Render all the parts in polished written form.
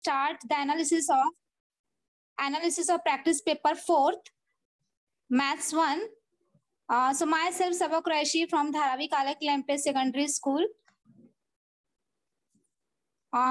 start the analysis of practice paper 4th, Maths 1. So myself, Sabak Qureshi from Dharavi Kala Lempe Secondary School.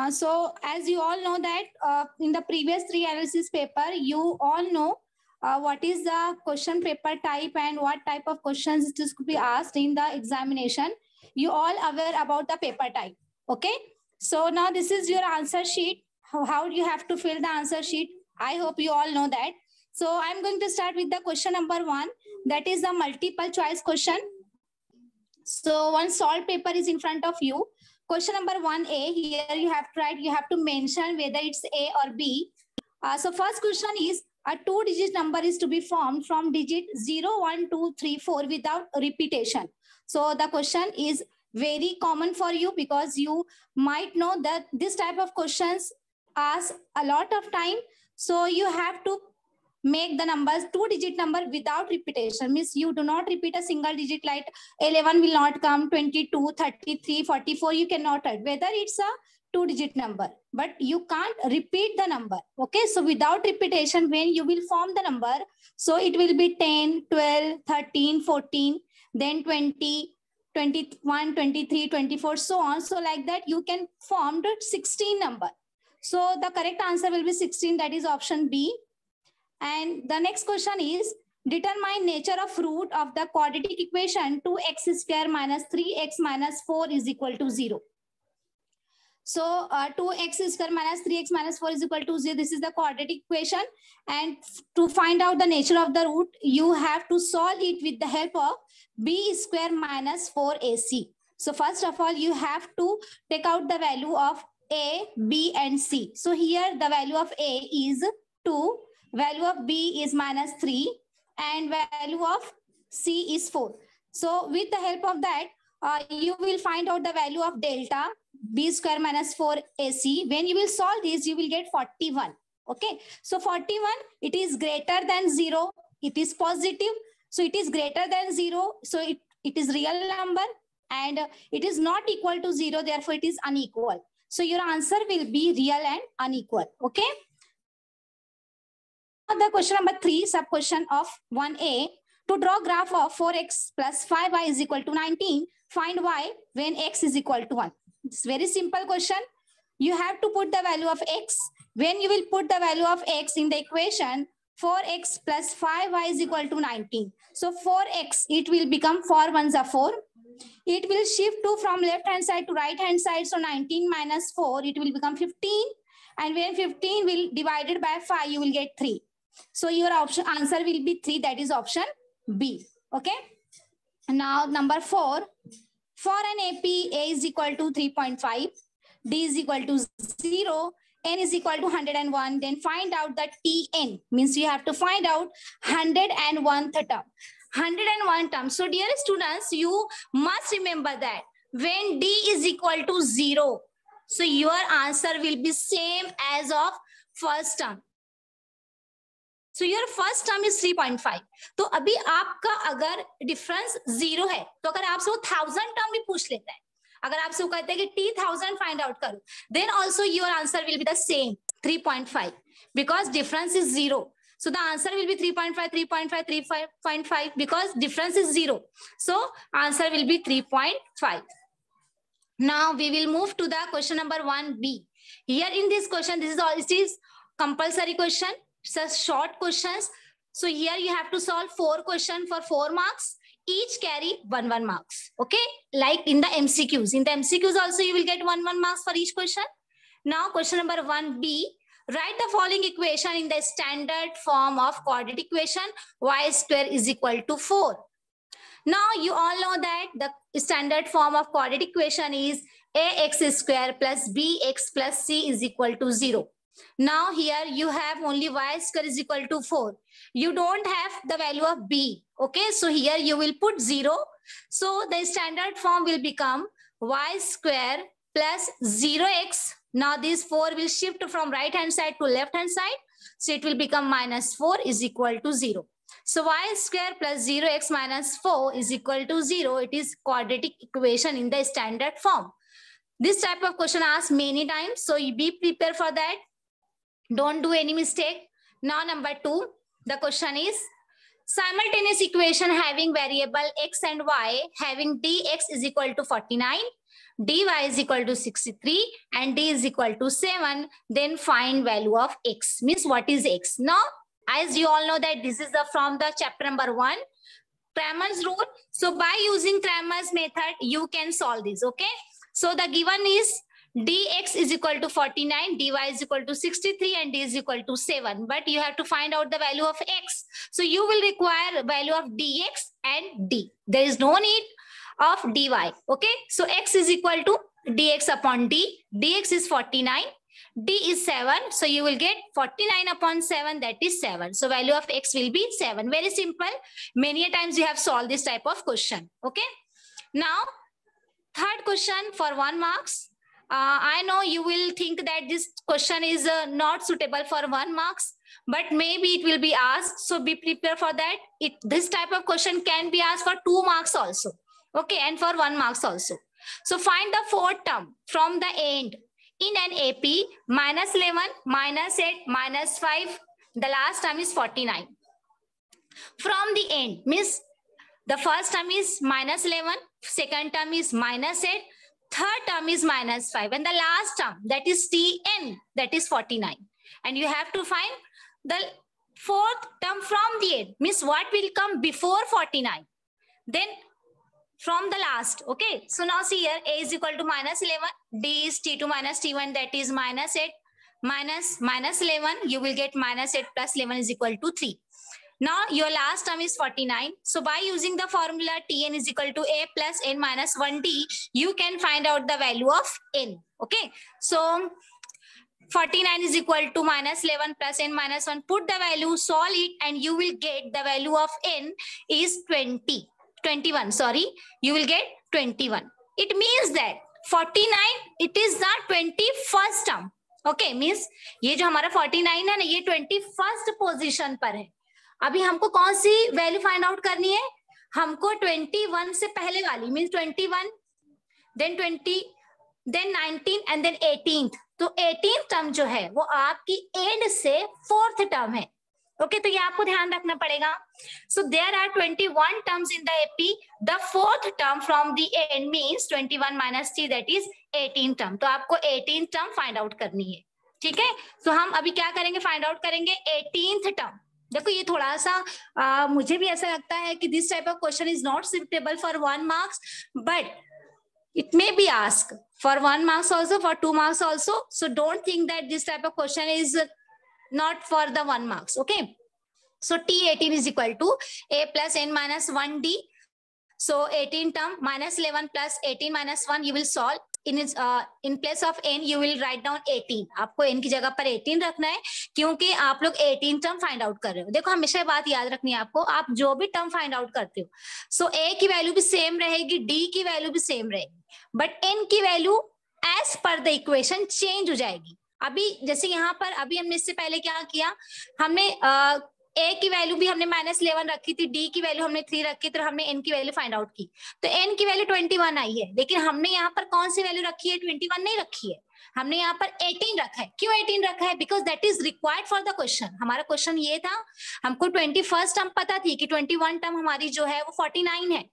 So as you all know that in the previous 3 analysis paper, you all know what is the question paper type and what type of questions it is to be asked in the examination. You all aware about the paper type. Okay. So now this is your answer sheet. How you have to fill the answer sheet. I hope you all know that. So I'm going to start with the question number 1. That is the multiple choice question. So one solved paper is in front of you. Question number 1A, here you have to write, you have to mention whether it's A or B. So first question is, a 2-digit number is to be formed from digit 0, 1, 2, 3, 4 without repetition. So the question is very common for you because you might know that this type of questions ask a lot of time. So you have to make the numbers 2-digit number without repetition. Means you do not repeat a single digit, like 11 will not come, 22, 33, 44, you cannot write. Whether it's a 2-digit number, but you can't repeat the number. Okay, so without repetition, when you will form the number, so it will be 10, 12, 13, 14, then 20, 21, 23, 24, so on. So like that, you can form the 16 number. So the correct answer will be 16, that is option B. And the next question is, determine nature of root of the quadratic equation 2x square minus 3x minus 4 is equal to 0. So 2x square minus 3x minus 4 is equal to 0. This is the quadratic equation. And to find out the nature of the root, you have to solve it with the help of b square minus 4ac. So first of all, you have to take out the value of a, b and c. So here the value of a is 2. Value of B is minus 3 and value of C is 4. So with the help of that, you will find out the value of delta B square minus 4AC. When you will solve this, you will get 41. Okay. So 41, it is greater than 0. It is positive. So it is greater than 0. So it is real number and it is not equal to 0. Therefore, it is unequal. So your answer will be real and unequal. Okay. The question number 3, sub question of 1A, to draw graph of 4x plus 5y is equal to 19, find y when x is equal to 1. It's very simple question. You have to put the value of x. When you will put the value of x in the equation, 4x plus 5y is equal to 19. So 4x, it will become 4 ones are 4. It will shift 2 from left hand side to right hand side. So 19 minus 4, it will become 15. And when 15 will divided by 5, you will get 3. So your answer will be 3. That is option B. Okay. Now number 4. For an AP, A is equal to 3.5, D is equal to 0, N is equal to 101. Then find out that TN. Means you have to find out 101th term. 101 term. So dear students, you must remember that when D is equal to 0, so your answer will be same as of first term. So your first term is 3.5. तो अभी आपका अगर difference 0 है, तो अगर आपसे वो 1000 term भी पूछ लेता है, अगर आपसे वो कहते हैं कि T1000 फाइंड आउट करो, then also your answer will be the same 3.5 because difference is 0. So the answer will be 3.5, 3.5, 3.5 because difference is 0. So answer will be 3.5. Now we will move to the question number 1B. Here in this question, this is all. It is compulsory question. It's short questions. So here you have to solve 4 questions for 4 marks. Each carry 1 marks. Okay, like in the MCQs. In the MCQs also you will get 1 marks for each question. Now question number 1B. Write the following equation in the standard form of quadratic equation. Y square is equal to 4. Now you all know that the standard form of quadratic equation is ax square plus bx plus c is equal to 0. Now here you have only y square is equal to 4. You don't have the value of b. Okay, so here you will put 0. So the standard form will become y square plus 0x. Now this 4 will shift from right hand side to left hand side. So it will become minus 4 is equal to 0. So y square plus 0x minus 4 is equal to 0. It is quadratic equation in the standard form. This type of question asked many times. So you be prepared for that. Don't do any mistake. Now number 2, the question is simultaneous equation having variable x and y having dx is equal to 49, dy is equal to 63 and d is equal to 7. Then find value of x. Means what is x? Now, as you all know that this is from the chapter number 1, Cramer's rule. So by using Cramer's method, you can solve this. Okay. So the given is dx is equal to 49, dy is equal to 63 and d is equal to 7. But you have to find out the value of x. So you will require value of dx and d. There is no need of dy. Okay. So x is equal to dx upon d. Dx is 49. D is 7. So you will get 49 upon 7. That is 7. So value of x will be 7. Very simple. Many times you have solved this type of question. Okay. Now, third question for 1 marks. I know you will think that this question is not suitable for 1 marks, but maybe it will be asked. So be prepared for that. This type of question can be asked for 2 marks also. Okay. And for 1 marks also. So find the fourth term from the end. In an AP, minus 11, minus 8, minus 5, the last term is 49. From the end, means the first term is minus 11, second term is minus 8, third term is minus 5, and the last term, that is Tn, that is 49. And you have to find the fourth term from the end, means what will come before 49. Then from the last. Okay. So now see here, a is equal to minus 11, d is t2 minus t1, that is minus 8, minus 11, you will get minus 8 plus 11 is equal to 3. Now your last term is 49. So by using the formula Tn is equal to a plus n minus 1d, you can find out the value of n. Okay. So 49 is equal to minus 11 plus n minus 1. Put the value, solve it, and you will get the value of n is 21, sorry, you will get 21. It means that 49, it is the 21st term. Okay, means ये जो हमारा 49 है ना, ये 21st position पर है. अभी हमको कौन सी वैल्यू फाइंड आउट करनी है? हमको 21 से पहले वाली, means 21, then 20, then 19 and then 18th. तो 18th टर्म जो है वो आपकी एंड से 4th टर्म है. ओके, तो ये आपको ध्यान रखना पड़ेगा. So there are 21 terms in the AP. The fourth term from the end means 21 minus 3, that is 18 term. तो आपको 18 टर्म फाइंड आउट करनी है. ठीक है. सो हम अभी क्या करेंगे? फाइंड आउट करेंगे 18th टर्म. देखो ये थोड़ा सा मुझे भी ऐसा लगता है कि this type of question is not suitable for 1 marks, but it may be asked for 1 marks also, for 2 marks also. So don't think that this type of question is not for the 1 marks. Okay. So T18 is equal to a plus n minus 1d. So 18 term minus 11 plus 18 minus 1 you will solve. In place of n you will write down 18. आपको n की जगह पर 18 रखना है क्योंकि आप लोग 18 term find out कर रहे हो. देखो हमेशा बात याद रखनी है आपको, आप जो भी टर्म फाइंड आउट करते हो, सो a की वैल्यू भी सेम रहेगी, d की वैल्यू भी सेम रहेगी, बट n की value as per the equation change हो जाएगी. अभी जैसे यहाँ पर अभी हमने इससे पहले क्या किया, हमने a की वैल्यू भी हमने माइनस 11 रखी थी, d की वैल्यू हमने 3 रखी, तो हमने n की वैल्यू फाइंड आउट की, तो n की वैल्यू 21 आई है. लेकिन हमने यहाँ पर कौन सी वैल्यू रखी है? 21 नहीं रखी है, हमने यहाँ पर 18 रखा है. क्यों 18 रखा है? Because that is required for the question. हमारा क्वेश्चन ये था, हमको 21st टर्म पता थी कि 21 टर्म हमारी जो है वो 49 है,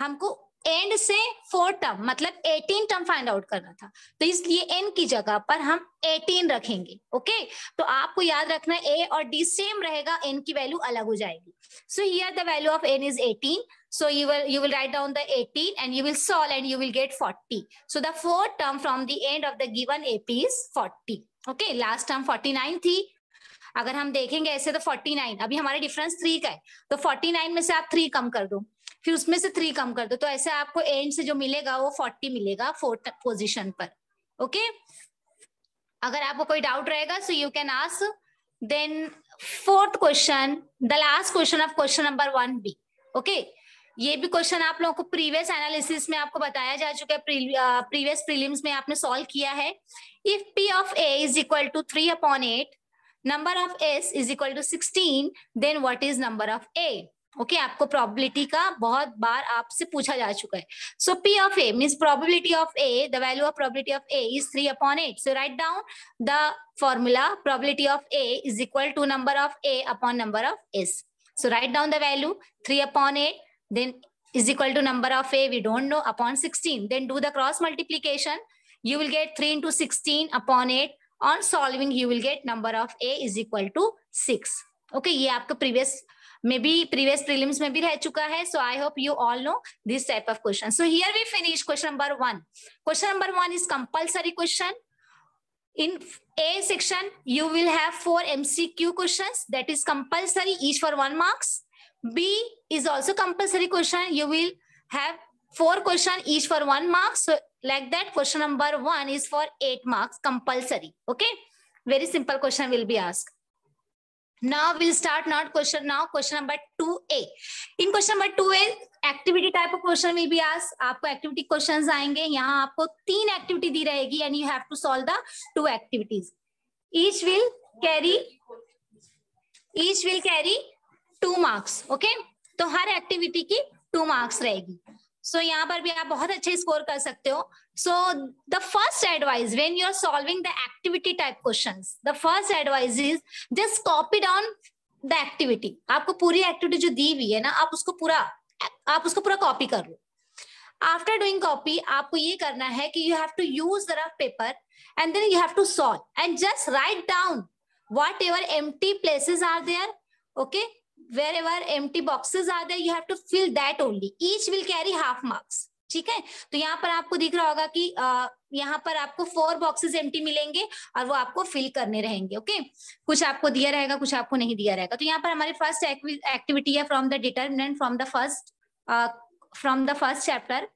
हमको एंड से 4 टर्म मतलब 18 टर्म फाइंड आउट करना था, तो इसलिए n की जगह पर हम 18 रखेंगे. ओके, तो आपको याद रखना a और d सेम रहेगा, n की वैल्यू अलग हो जाएगी. So here the value of n is 18. So you will write down the 18 and you will solve and you will get 40. So the fourth term from the end of the given AP is 40. Okay, last term 49 थी. अगर हम देखेंगे ऐसे तो 49, अभी हमारे difference 3 का है, तो 49 में से आप 3 कम कर दो, फिर उसमें से 3 कम कर दो, तो ऐसे आपको एंड से जो मिलेगा वो 40 मिलेगा 4th पोजीशन पर. ओके, अगर आपको कोई डाउट रहेगा so you can ask. Then fourth question, the last question of question number 1B. Okay, ये भी क्वेश्चन आप लोगों को प्रीवियस एनालिसिस में आपको बताया जा चुका है, प्रीवियस प्रीलिम्स में आपने सॉल्व किया है. If P of A is equal to 3/8, number of S is equal to 16, then what is number of A? Okay आपको प्रोबेबिलिटी का बहुत बार आपसे पूछा जा चुका है. सो P of A means probability of A, the value of probability of A is 3/8. So write down the formula. Probability of A is equal to number of A upon number of S. So write down the value 3/8, then is equal to number of A, we don't know, upon 16. Then do the cross multiplication. You will get 3 into 16 upon 8. On solving, you will get number of A is equal to 6. Okay, ये आपका previous prelims में भी रह चुका है. So I hope you all know this type of question. So here we finish question number 1. Question number 1 is compulsory question. In A section, you will have 4 MCQ questions, that is compulsory, each for 1 marks. B is also compulsory question. You will have 4 questions, each for 1 mark. So like that, question number 1 is for 8 marks, compulsory. Okay, very simple question will be asked. Now we'll start question number 2A. In question number 2A, activity type of question will be asked. आपको activity questions आएंगे. यहाँ आपको 3 activity दी रहेगी and you have to solve the 2 activities. Each will carry 2 marks. Okay? तो हर activity की 2 marks रहेगी. So यहाँ पर भी आप बहुत अच्छे स्कोर कर सकते हो. So the first advice when you are solving the activity type questions, the first advice is just copy down the activity. आपको पूरी activity जो दी हुई है ना, आप उसको पूरा copy कर लो. After doing copy, आपको ये करना है कि you have to use the rough paper and then you have to solve and just write down whatever empty places are there. Okay. Wherever empty boxes are there, you have to fill that only. Each will carry half marks. ठीक है, तो यहाँ पर आपको दिख रहा होगा कि यहाँ पर आपको 4 बॉक्सेस एम्प्टी मिलेंगे और वो आपको फिल करने रहेंगे. ओके, कुछ आपको दिया रहेगा, कुछ आपको नहीं दिया रहेगा. तो यहाँ पर हमारी फर्स्ट एक्टिविटी है from the determinant from the first chapter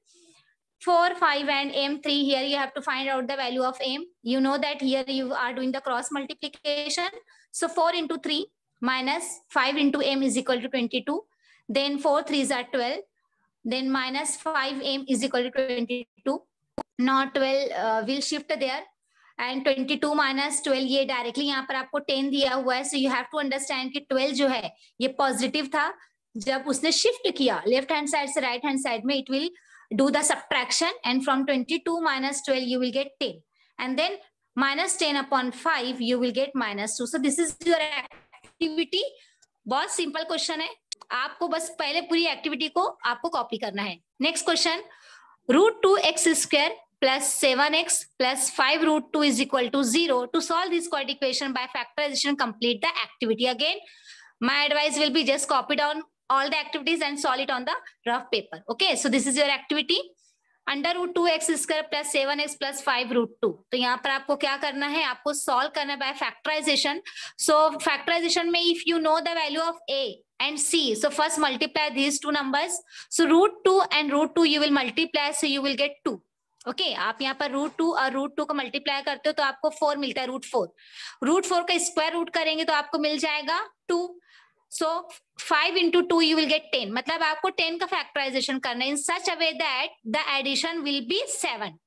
4, 5 and M3. Here you have to find out the value of M. You know that here you are doing the cross multiplication. So 4 into 3 minus 5 into M is equal to 22. Then 4 3s are 12. Then minus 5M is equal to 22. Now 12 will shift there. And 22 minus 12 ये directly यहाँ पर आपको 10 दिया हुआ है. So you have to understand कि 12 जो है ये positive था. जब उसने shift किया left hand side से right hand side में, it will do the subtraction. And from 22 minus 12 you will get 10. And then minus 10 upon 5 you will get minus 2. So this is your activity. बहुत simple question है, आपको बस पहले पूरी activity को आपको कॉपी करना है. Next question, √2x² plus 7x plus 5√2 is equal to 0. To solve this quadratic equation by factorization, complete the activity. Again, my advice will be just copy down all the activities and solve it on the rough paper. Okay, so this is your activity. Under root 2x² plus 7x plus 5√2. तो यहाँ पर आपको क्या करना है, आपको solve करना है बाय फैक्टराइजेशन. सो फैक्टराइजेशन में if you know the value of a and c, so first multiply these two numbers. So √2 and √2 you will multiply, so you will get 2. Okay, आप यहाँ पर √2 और √2 को मल्टीप्लाई करते हो तो आपको 4 मिलता है. √4 का स्क्वायर रूट करेंगे तो आपको मिल जाएगा 2. So 5 into 2 you will get 10. मतलब आपको 10 का फैक्टराइजेशन करना है in such a way that the addition will be 7.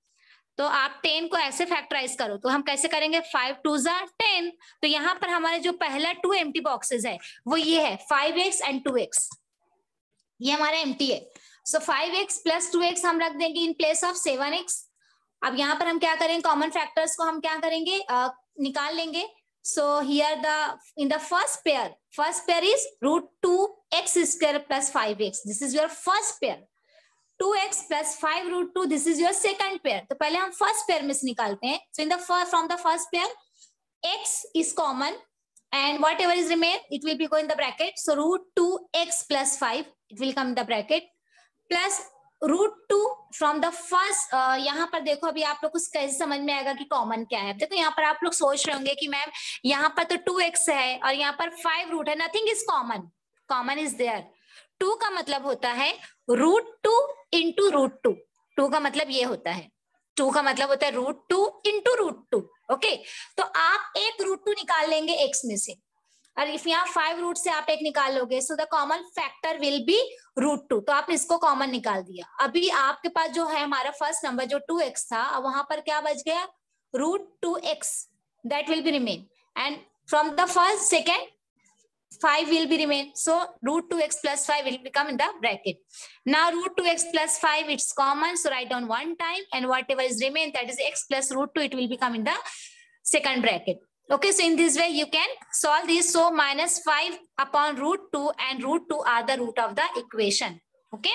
तो आप 10 को ऐसे फैक्टराइज करो. तो हम कैसे करेंगे, 5 2s are 10. तो यहाँ पर हमारे जो पहला 2 एम्प्टी बॉक्सेस है वो ये है 5x and 2x. ये हमारा एम्प्टी है. सो 5x plus 2x हम रख देंगे इन प्लेस ऑफ 7x. अब यहाँ पर हम क्या करेंगे, कॉमन फैक्टर्स को हम क्या करेंगे, निकाल लेंगे. So here in the first pair is √2x² plus 5x. This is your first pair. 2x plus 5√2. This is your second pair. तो पहले हम first pair में से निकालते हैं. So in the from the first pair, x is common and whatever is remain, it will be go in the bracket. So √2x plus 5, it will come in the bracket, plus √2 from the first. यहाँ पर देखो अभी आप लोग को कैसे समझ में आएगा कि कॉमन क्या है. देखो यहाँ पर आप लोग सोच रहे होंगे कि मैम यहाँ पर तो 2x है और यहाँ पर 5 रूट है, nothing is common is there. 2 का मतलब होता है √2 into √2. 2 का मतलब ये होता है, 2 का मतलब होता है √2 into √2. ओके, तो आप एक √2 निकाल लेंगे x में से और इफ यहाँ 5 रूट से आप एक निकाल लोगे. So the common factor will be √2. तो आपने इसको कॉमन निकाल दिया. अभी आपके पास जो है हमारा फर्स्ट नंबर जो 2x था, वहां पर क्या बच गया, √2x. That will be remain. And from the first second 5 will be remain. So root 2x plus 5 will become in the bracket. Now root 2x plus 5, it's common. So write down one time, and whatever is remain, that is x plus root 2, it will become in the second bracket. Okay, so in this way you can solve this. So minus 5 upon root 2 and root 2 are the root of the equation. Okay.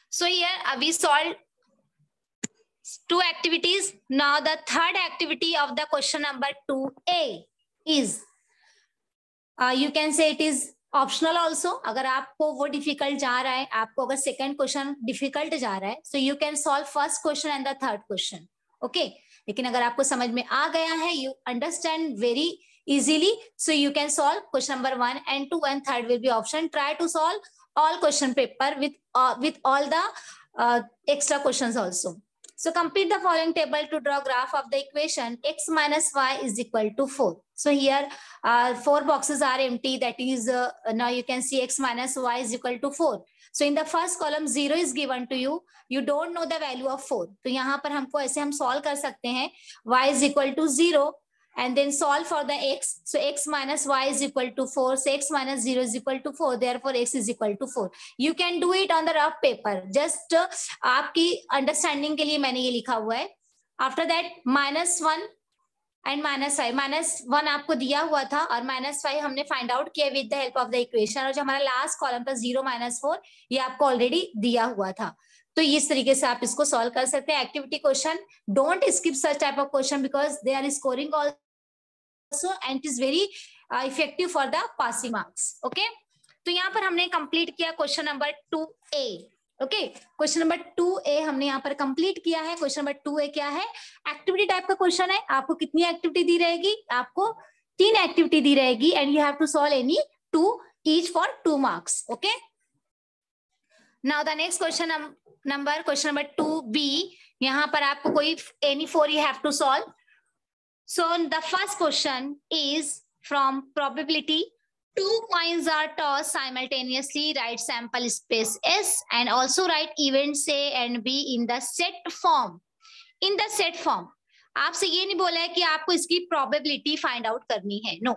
So here we solved two activities. Now the third activity of the question number 2A is, you can say it is optional also. अगर आपको वो difficult जा रहा है, आपको अगर second question difficult जा रहा है, so you can solve first question and the third question. Okay. लेकिन अगर आपको समझ में आ गया है, you understand very easily, so you can solve question number 1 and 2 and third will be option. Try to solve all question paper with all the extra questions also. So complete the following table to draw graph of the equation x minus y is equal to 4. So here 4 boxes are empty. That is now you can see x minus y is equal to 4. So in the first column 0 is given to you. You don't know the value of 4. तो यहाँ पर हमको ऐसे हम solve कर सकते हैं. Y is equal to 0 and then solve for the x. So x minus y is equal to 4. So x minus 0 is equal to 4. Therefore x is equal to 4. You can do it on the rough paper. Just आपकी understanding के लिए मैंने ये लिखा हुआ है. After that minus 1 and minus 5. minus 1 आपको दिया हुआ था और minus 5 हमने find out किया with the help of the equation. और जो हमारा last column था 0 minus 4 ये आपको already दिया हुआ था. तो इस तरीके से आप इसको सॉल्व कर सकते हैं. Activity question, don't skip such type of question because they are scoring also and it is very effective for the passing marks. Okay, तो यहाँ पर हमने कंप्लीट किया question number 2A. Okay, question number 2A हमने यहाँ पर complete किया है. क्वेश्चन नंबर 2A क्या है? एक्टिविटी टाइप का क्वेश्चन है. आपको कितनी एक्टिविटी दी रहेगी? आपको 3 एक्टिविटी दी रहेगी and you have to solve any 2 each for 2 marks. Okay, now the next question question number 2B. यहाँ पर आपको कोई any 4 you have to solve. So the first question is from probability. 2 coins are tossed simultaneously. Write sample space S and also write events A and B in the set form. In the set form. आपसे ये नहीं बोला है कि आपको इसकी probability find out करनी है. No.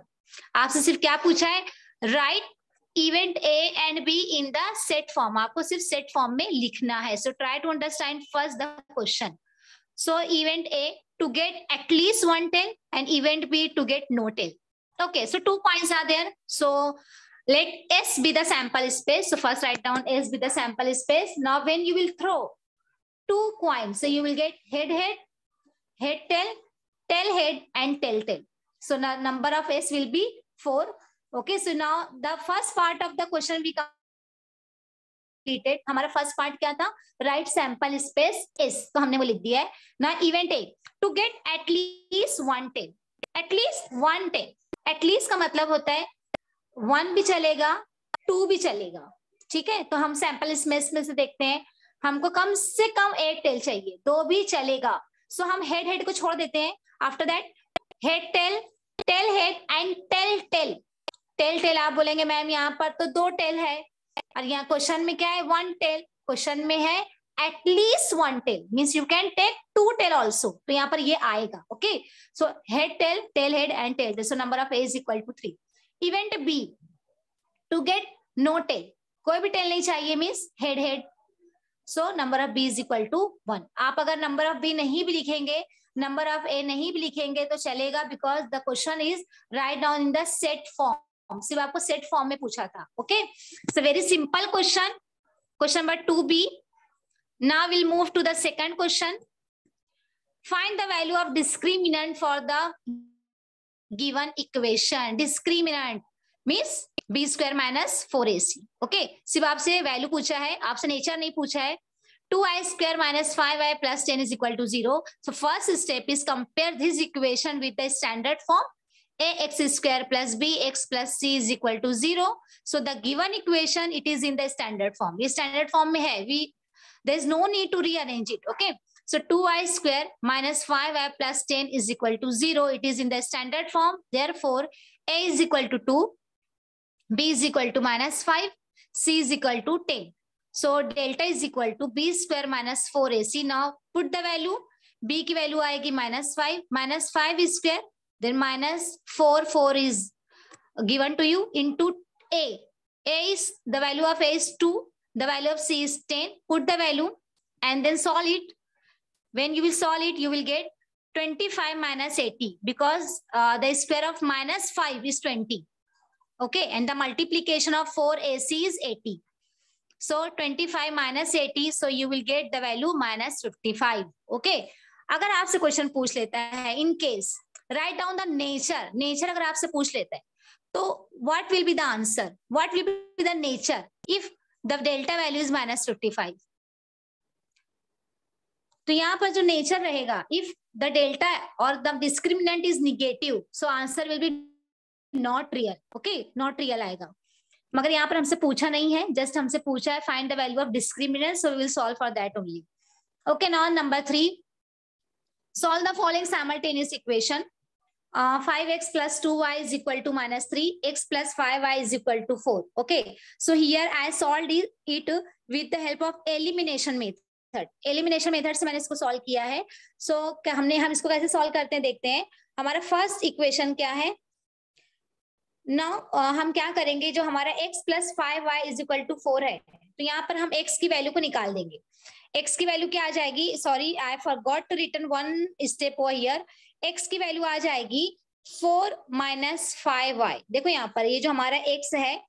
आपसे सिर्फ क्या पूछा है? Write event A and B in the set form. आपको सिर्फ set form में लिखना है. So try to understand first the question. So event A to get at least one tail and event B to get no tail. Okay, so 2 points are there. So let S be the sample space. So first write down S be the sample space. Now when you will throw 2 coins, so you will get head head, head tail, tail head and tail tail. So now number of S will be 4. Okay, so now the first part of the question we completed. हमारा first part क्या था? Write sample space S. तो हमने वो लिख दिया है. Now event A to get at least one tail. At least one tail. At least का मतलब होता है 1 भी चलेगा, 2 भी चलेगा. ठीक है, तो हम sample space में से देखते हैं. हमको कम से कम 1 tail चाहिए, 2 भी चलेगा. So हम head head को छोड़ देते हैं. After that head tail, tail head and tail tail. Tail tail आप बोलेंगे मैम यहाँ पर तो 2 टेल है और यहाँ क्वेश्चन में क्या है? 1 टेल. क्वेश्चन में है at least 1 tail, means you can take 2 tail also. तो यहाँ पर ये आएगा. Okay, so head tail, tail head and tail. So number of A is equal to 3. Event B to get no tail. कोई भी tail नहीं चाहिए, means head head. So number of B is equal to 1. आप अगर number of B नहीं भी लिखेंगे, number of ए नहीं भी लिखेंगे तो चलेगा because the question is write down in the set form. सिर्फ आपको सेट फॉर्म में पूछा था. Okay, so very simple question. Question number 2B. Now will move to the second question. Find the value of discriminant for the given equation. Discriminant means b square minus 4ac. Okay, सिर्फ आपसे value पूछा है, आपसे nature नहीं पूछा है. 2i square minus 5i plus 10 is equal to 0. So first step is compare this equation with the standard form. ax square plus bx plus c is equal to 0. So the given equation, it is in the standard form. ये standard form में है. There is no need to rearrange it. Okay. So 2i square minus 5i plus 10 is equal to 0. It is in the standard form. Therefore, a is equal to 2, b is equal to minus 5, c is equal to 10. So delta is equal to b square minus 4ac. Now put the value. b की value आएगी minus 5 square. Then minus 4 is given to you into A. A is, the value of A is 2, the value of C is 10. Put the value and then solve it. When you will solve it, you will get 25 minus 80 because the square of minus 5 is 20. Okay, and the multiplication of 4AC is 80. So 25 minus 80, so you will get the value minus 55. Okay, अगर आपसे question पूछ लेता है in case write down the nature अगर आपसे पूछ लेता है तो what will be the answer, what will be the nature if the delta value is minus 55. तो यहाँ पर जो नेचर रहेगा, इफ द डेल्टा और the discriminant is negative, so answer will B not real. Okay, not real आएगा. मगर यहाँ पर हमसे पूछा नहीं है, जस्ट हमसे पूछा है find the value of discriminant, so we will solve for that only. Okay, now number 3, solve the following simultaneous equation. 5x plus 2y is equal to minus 3, x plus 5y is equal to 4. Okay, so here I solved it with the help of elimination method. Elimination method से मैंने इसको solve किया है. So हम इसको कैसे solve करते हैं देखते हैं. हमारा first equation क्या है? Now हम क्या करेंगे, जो हमारा x plus 5y is equal to 4 है, तो यहाँ पर हम x की वैल्यू को निकाल देंगे. x की वैल्यू क्या आ जाएगी, sorry I forgot to written one step over here. x की वैल्यू आ जाएगी 4 minus 5y. देखो यहाँ पर ये जो हमारा x है,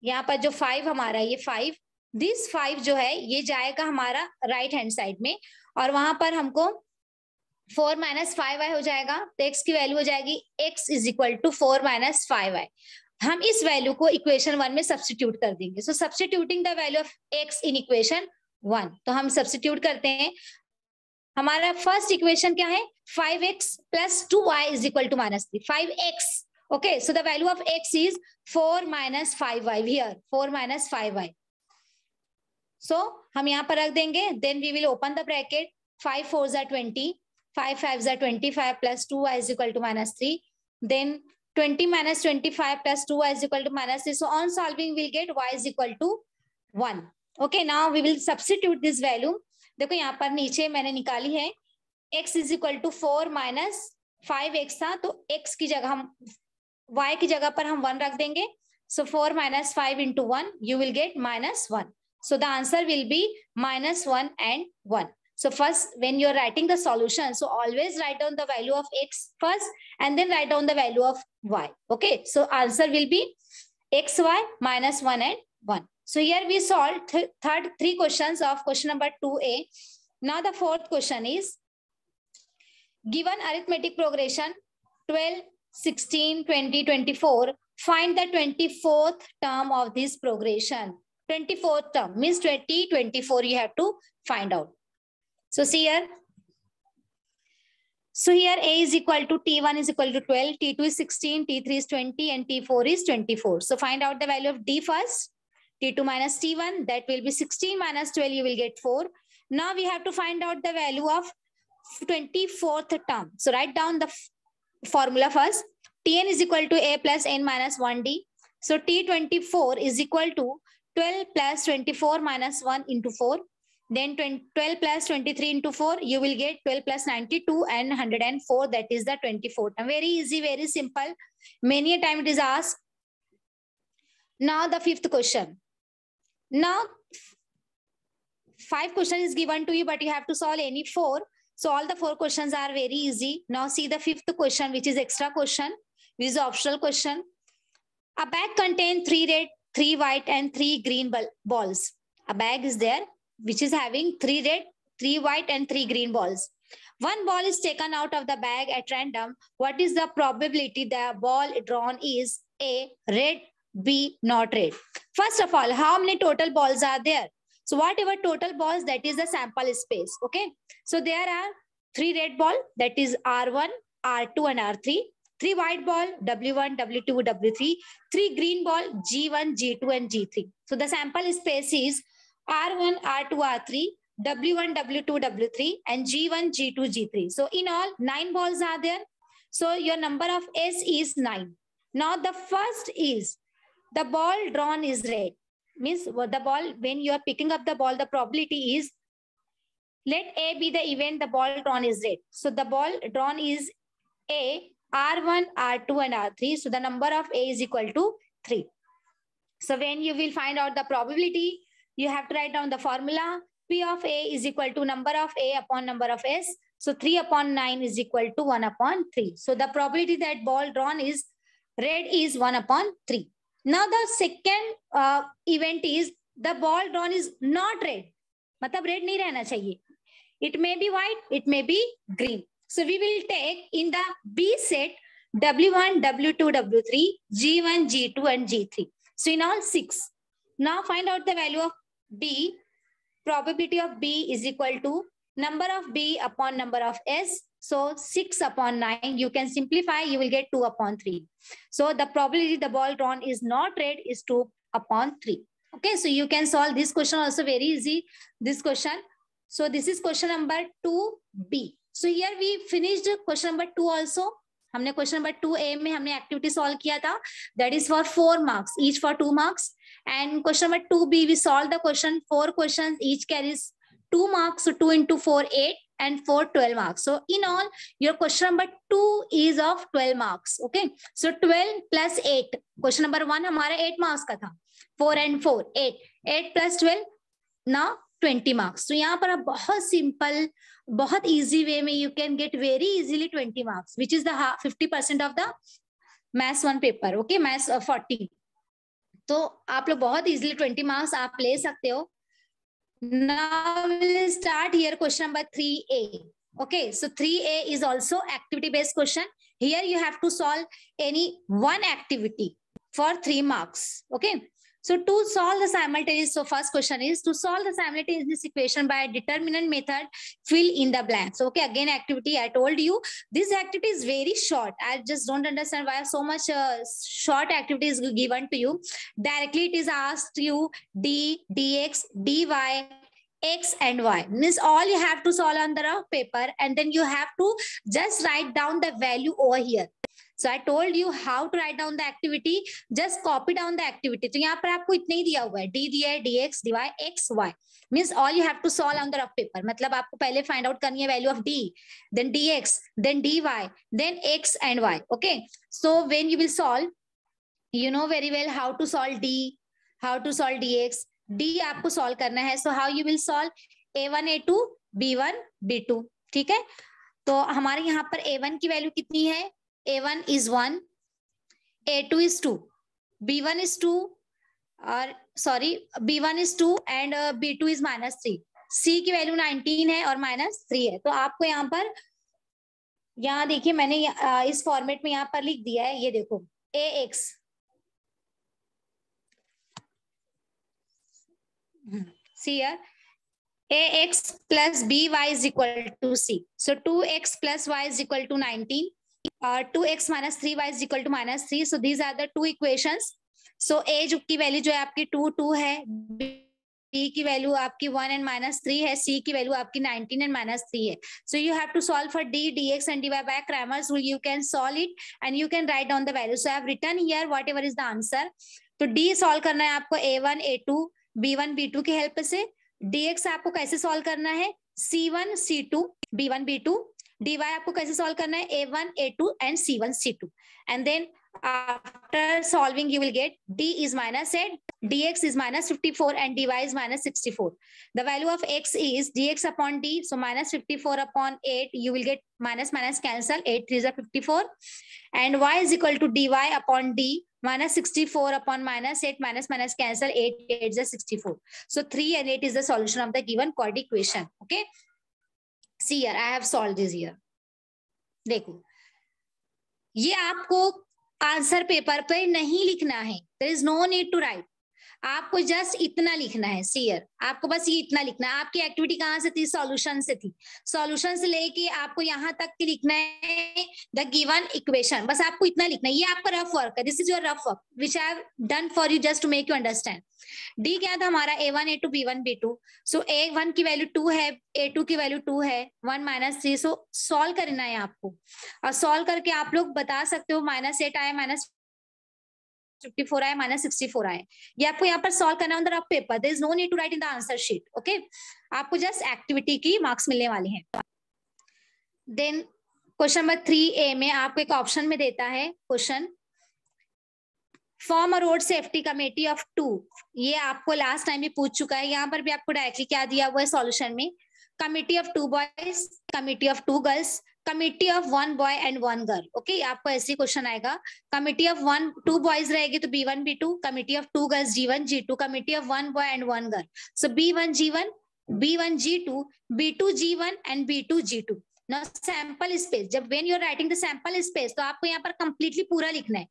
यहाँ पर जो 5 हमारा ये 5, दिस 5 जो है ये जाएगा हमारा राइट हैंड साइड में, और वहां पर हमको 4 minus 5y हो जाएगा. तो x की वैल्यू हो जाएगी x is equal to 4 minus 5y. हम इस वैल्यू को इक्वेशन 1 में सब्स्टिट्यूट कर देंगे. So substituting the value of x in equation 1, तो हम सब्स्टिट्यूट करते हैं. हमारा फर्स्ट इक्वेशन क्या है, 5x plus 2y is equal to minus 3. 5x. Okay, so the value of x is 4 minus 5y here. 4 minus 5y. So हम यहाँ पर रख देंगे. Then we will open the bracket. 5 4s are 20. 5 5s are 25 plus 2y is equal to minus 3. Then 20 minus 25 plus 2y is equal to minus 3. So on solving we'll get y is equal to 1. Okay, now we will substitute this value. देखो यहाँ पर नीचे मैंने निकाली है x is equal to 4 minus 5x था, तो x की जगह हम y की जगह पर हम 1 रख देंगे. So 4 minus 5 into 1 you will get minus 1. So the answer will be minus 1 and 1. So first when you are writing the solution, so always write down the value of x first and then write down the value of y. Okay, so answer will be xy minus 1 and 1. So here we solved three questions of question number 2A. Now the fourth question is, given arithmetic progression 12, 16, 20, 24, find the 24th term of this progression. 24th term means 20, 24 you have to find out. So see here. So here A is equal to T1 is equal to 12, T2 is 16, T3 is 20 and T4 is 24. So find out the value of D first. T2 minus T1, that will be 16 minus 12, you will get 4. Now we have to find out the value of 24th term. So write down the formula first. Tn is equal to A plus N minus 1D. So T24 is equal to 12 plus 24 minus 1 into 4. Then 12 plus 23 into 4, you will get 12 plus 92 and 104. That is the 24th term. Very easy, very simple. Many a time it is asked. Now the fifth question. Now 5 questions is given to you, but you have to solve any 4. So all the 4 questions are very easy. Now see the fifth question, which is extra question, which is optional question. A bag contains 3 red, 3 white and 3 green balls. A bag is there, which is having 3 red, 3 white and 3 green balls. One ball is taken out of the bag at random. What is the probability the ball drawn is A, red, B, not red? First of all, how many total balls are there? So whatever total balls, that is the sample space. Okay. So there are 3 red ball, that is R1, R2 and R3. 3 white ball, W1, W2, W3. 3 green ball, G1, G2 and G3. So the sample space is R1, R2, R3, W1, W2, W3 and G1, G2, G3. So in all 9 balls are there. So your number of S is 9. Now the first is the ball drawn is red. Means the ball, when you are picking up the ball, the probability is, let A be the event, the ball drawn is red. So the ball drawn is A, R1, R2 and R3. So the number of A is equal to 3. So when you will find out the probability, you have to write down the formula. P of A is equal to number of A upon number of S. So 3 upon 9 is equal to 1 upon 3. So the probability that ball drawn is red is 1 upon 3. Now the second event is the ball drawn is not red. मतलब red नहीं रहना चाहिए. It may be white, it may be green. So we will take in the B set W1, W2, W3, G1, G2 and G3. So in all 6. Now find out the value of B. Probability of B is equal to number of B upon number of S. So 6 upon 9, you can simplify, you will get 2 upon 3. So the probability the ball drawn is not red is 2 upon 3. Okay, so you can solve this question also very easy, this question. So this is question number 2B. So here we finished question number 2 also. हमने question number 2A में हमने activity solve किया था, that is for 4 marks, each for 2 marks. And question number 2B we solve the question 4 questions, each carries 2 marks. So 2 into 4 8 and 4 12 marks. So in all your question number 2 is of 12 marks. Okay, so 12 plus 8, question number 1 हमारा 8 marks का था, 4 and 4 8 plus 12 now 20 marks. तो यहाँ पर आप बहुत simple, बहुत easy way में you can get very easily 20 marks, which is the 50% of the maths 1 paper. Okay, maths 40. तो आप लोग बहुत इजीली 20 marks आप ले सकते हो. Now we'll start here question number 3A. Okay, so 3A is also activity based question. Here you have to solve any one activity for 3 marks. Okay, so to solve the simultaneous, so first question is to solve the simultaneous equation by determinant method, fill in the blanks. Okay, again activity, I told you this activity is very short. I just don't understand why so much short activity is given to you. Directly it is asked you d, dx, dy, x and y. Means all you have to solve on the paper and then you have to just write down the value over here. So I told you how to write down the activity. Just copy down the activity. तो यहाँ पर आपको इतना ही दिया हुआ है, d दिया है, dx, dy, x, y. Means all you have to solve on the rough paper. मतलब आपको पहले find out करनी है value of d, then dx, then dy, then x and y. Okay. So when you will solve, you know very well how to solve d, how to solve dx. d आपको solve करना है. So how you will solve a1, a2, b1, b2. ठीक है. तो हमारे यहाँ पर a1 की वैल्यू कितनी है? A1 is 1, A2 is 2, B1 is 2, और sorry B1 is 2 and B2 is -3. C की वैल्यू 19 है और -3 है. तो आपको यहाँ पर, यहाँ देखिए मैंने इस फॉर्मेट में यहाँ पर लिख दिया है, ये देखो AX, see here, AX plus BY is equal to C. So 2X plus Y is equal to 19. 2x minus 3y is equal to -3. So these are the two equations. So a जो की value जो है आपकी 2 है, b की value आपकी 1 and -3 है, c की वैल्यू आपकी 19 and -3 है. So you have to solve for d, dx and dy by Cramer's rule. You can solve it and you can write down the value. So I have written here whatever is the answer. तो d solve करना है आपको a1, a2, b1, b2 की help से. dx आपको कैसे solve करना है? c1, c2, b1, b2. dy आपको कैसे सॉल्व करना है? a1, a2 and c1, c2. And then after solving you will get d is -8, dx is -54 and dy is -64. The value of x is dx upon d. So -54 upon 8, you will get minus cancel. 8 3 is 54. And y is equal to dy upon d. -64 upon -8, minus cancel. 8 8 is 64. So 3 and 8 is the solution of the given quadratic equation. Okay. See here, I have solved this here. देखो, ये आपको answer paper पे नहीं लिखना है. There is no need to write. आपको just इतना लिखना है. सीयर, आपको बस ये इतना लिखना है. आपकी एक्टिविटी कहाँ से थी? सॉल्यूशन से थी. सॉल्यूशन से लेके आपको यहाँ तक की लिखना है द गिवन इक्वेशन. बस आपको इतना लिखना है. ये आपका रफ वर्क है. This is your rough work which I have done for you just to make you understand. D क्या था हमारा? A1, A2, B1, B2. सो A1 की वैल्यू 2 है, A2 की वैल्यू 2 है, 1 -3. सो सॉल्व करना है आपको, और सॉल्व करके आप लोग बता सकते हो -8 आया, -54 आया, -64 आया. ये आपको यहाँ पर सॉल्व करना है on the rough paper. There is no need to write in the answer sheet. Okay, आपको जस्ट एक्टिविटी की मार्क्स मिलने वाले हैं. देन क्वेश्चन नंबर 3A में आपको एक ऑप्शन में देता है question, form a road safety committee of 2। ये आपको लास्ट टाइम भी पूछ चुका है, यहाँ पर भी आपको डायरेक्टली क्या दिया हुआ है सॉल्यूशन में, committee of 2 boys, committee of 2 girls, committee of 1 boy and 1 girl. Okay, आपको ऐसे क्वेश्चन आएगा, कमिटी ऑफ 2 बॉयज रहेगी तो B1 B2, committee of 2 girls G1 G2, committee of 1 boy and 1 girl, so B1 G1, B1 G2, B2 G1 and B2 G2। ना sample space, जब when you are writing the sample space तो आपको यहाँ पर completely पूरा लिखना है,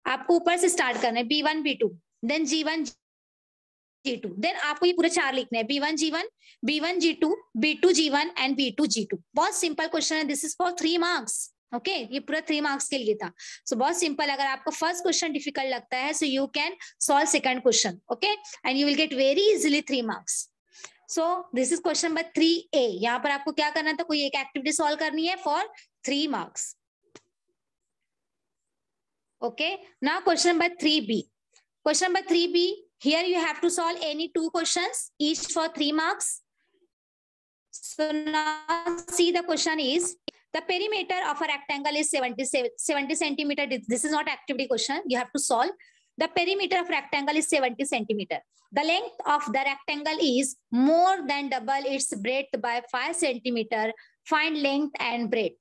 आपको ऊपर से स्टार्ट करना है, B1 B2 then G1 G2, then आपको ये पूरे 4 लिखने हैं, B1 G1, B1 G2, B2 G1 and B2 G2। बहुत सिंपल क्वेश्चन है, this is for 3 marks. Okay, ये पूरा 3 मार्क्स के लिए था, सो बहुत सिंपल। अगर आपको फर्स्ट क्वेश्चन डिफिकल्ट लगता है सो you can solve second question, okay, and you will get very easily 3 marks. So this is question number 3A। यहाँ पर आपको क्या करना था, कोई एक एक्टिविटी सॉल्व करनी है for 3 marks. Okay, now question number 3B. Question number 3B, here you have to solve any 2 questions, each for 3 marks. So now see the question is, the perimeter of a rectangle is 70 centimeter. This is not activity question, you have to solve. The perimeter of rectangle is 70 centimeter. The length of the rectangle is more than double its breadth by 5 centimeter. Find length and breadth.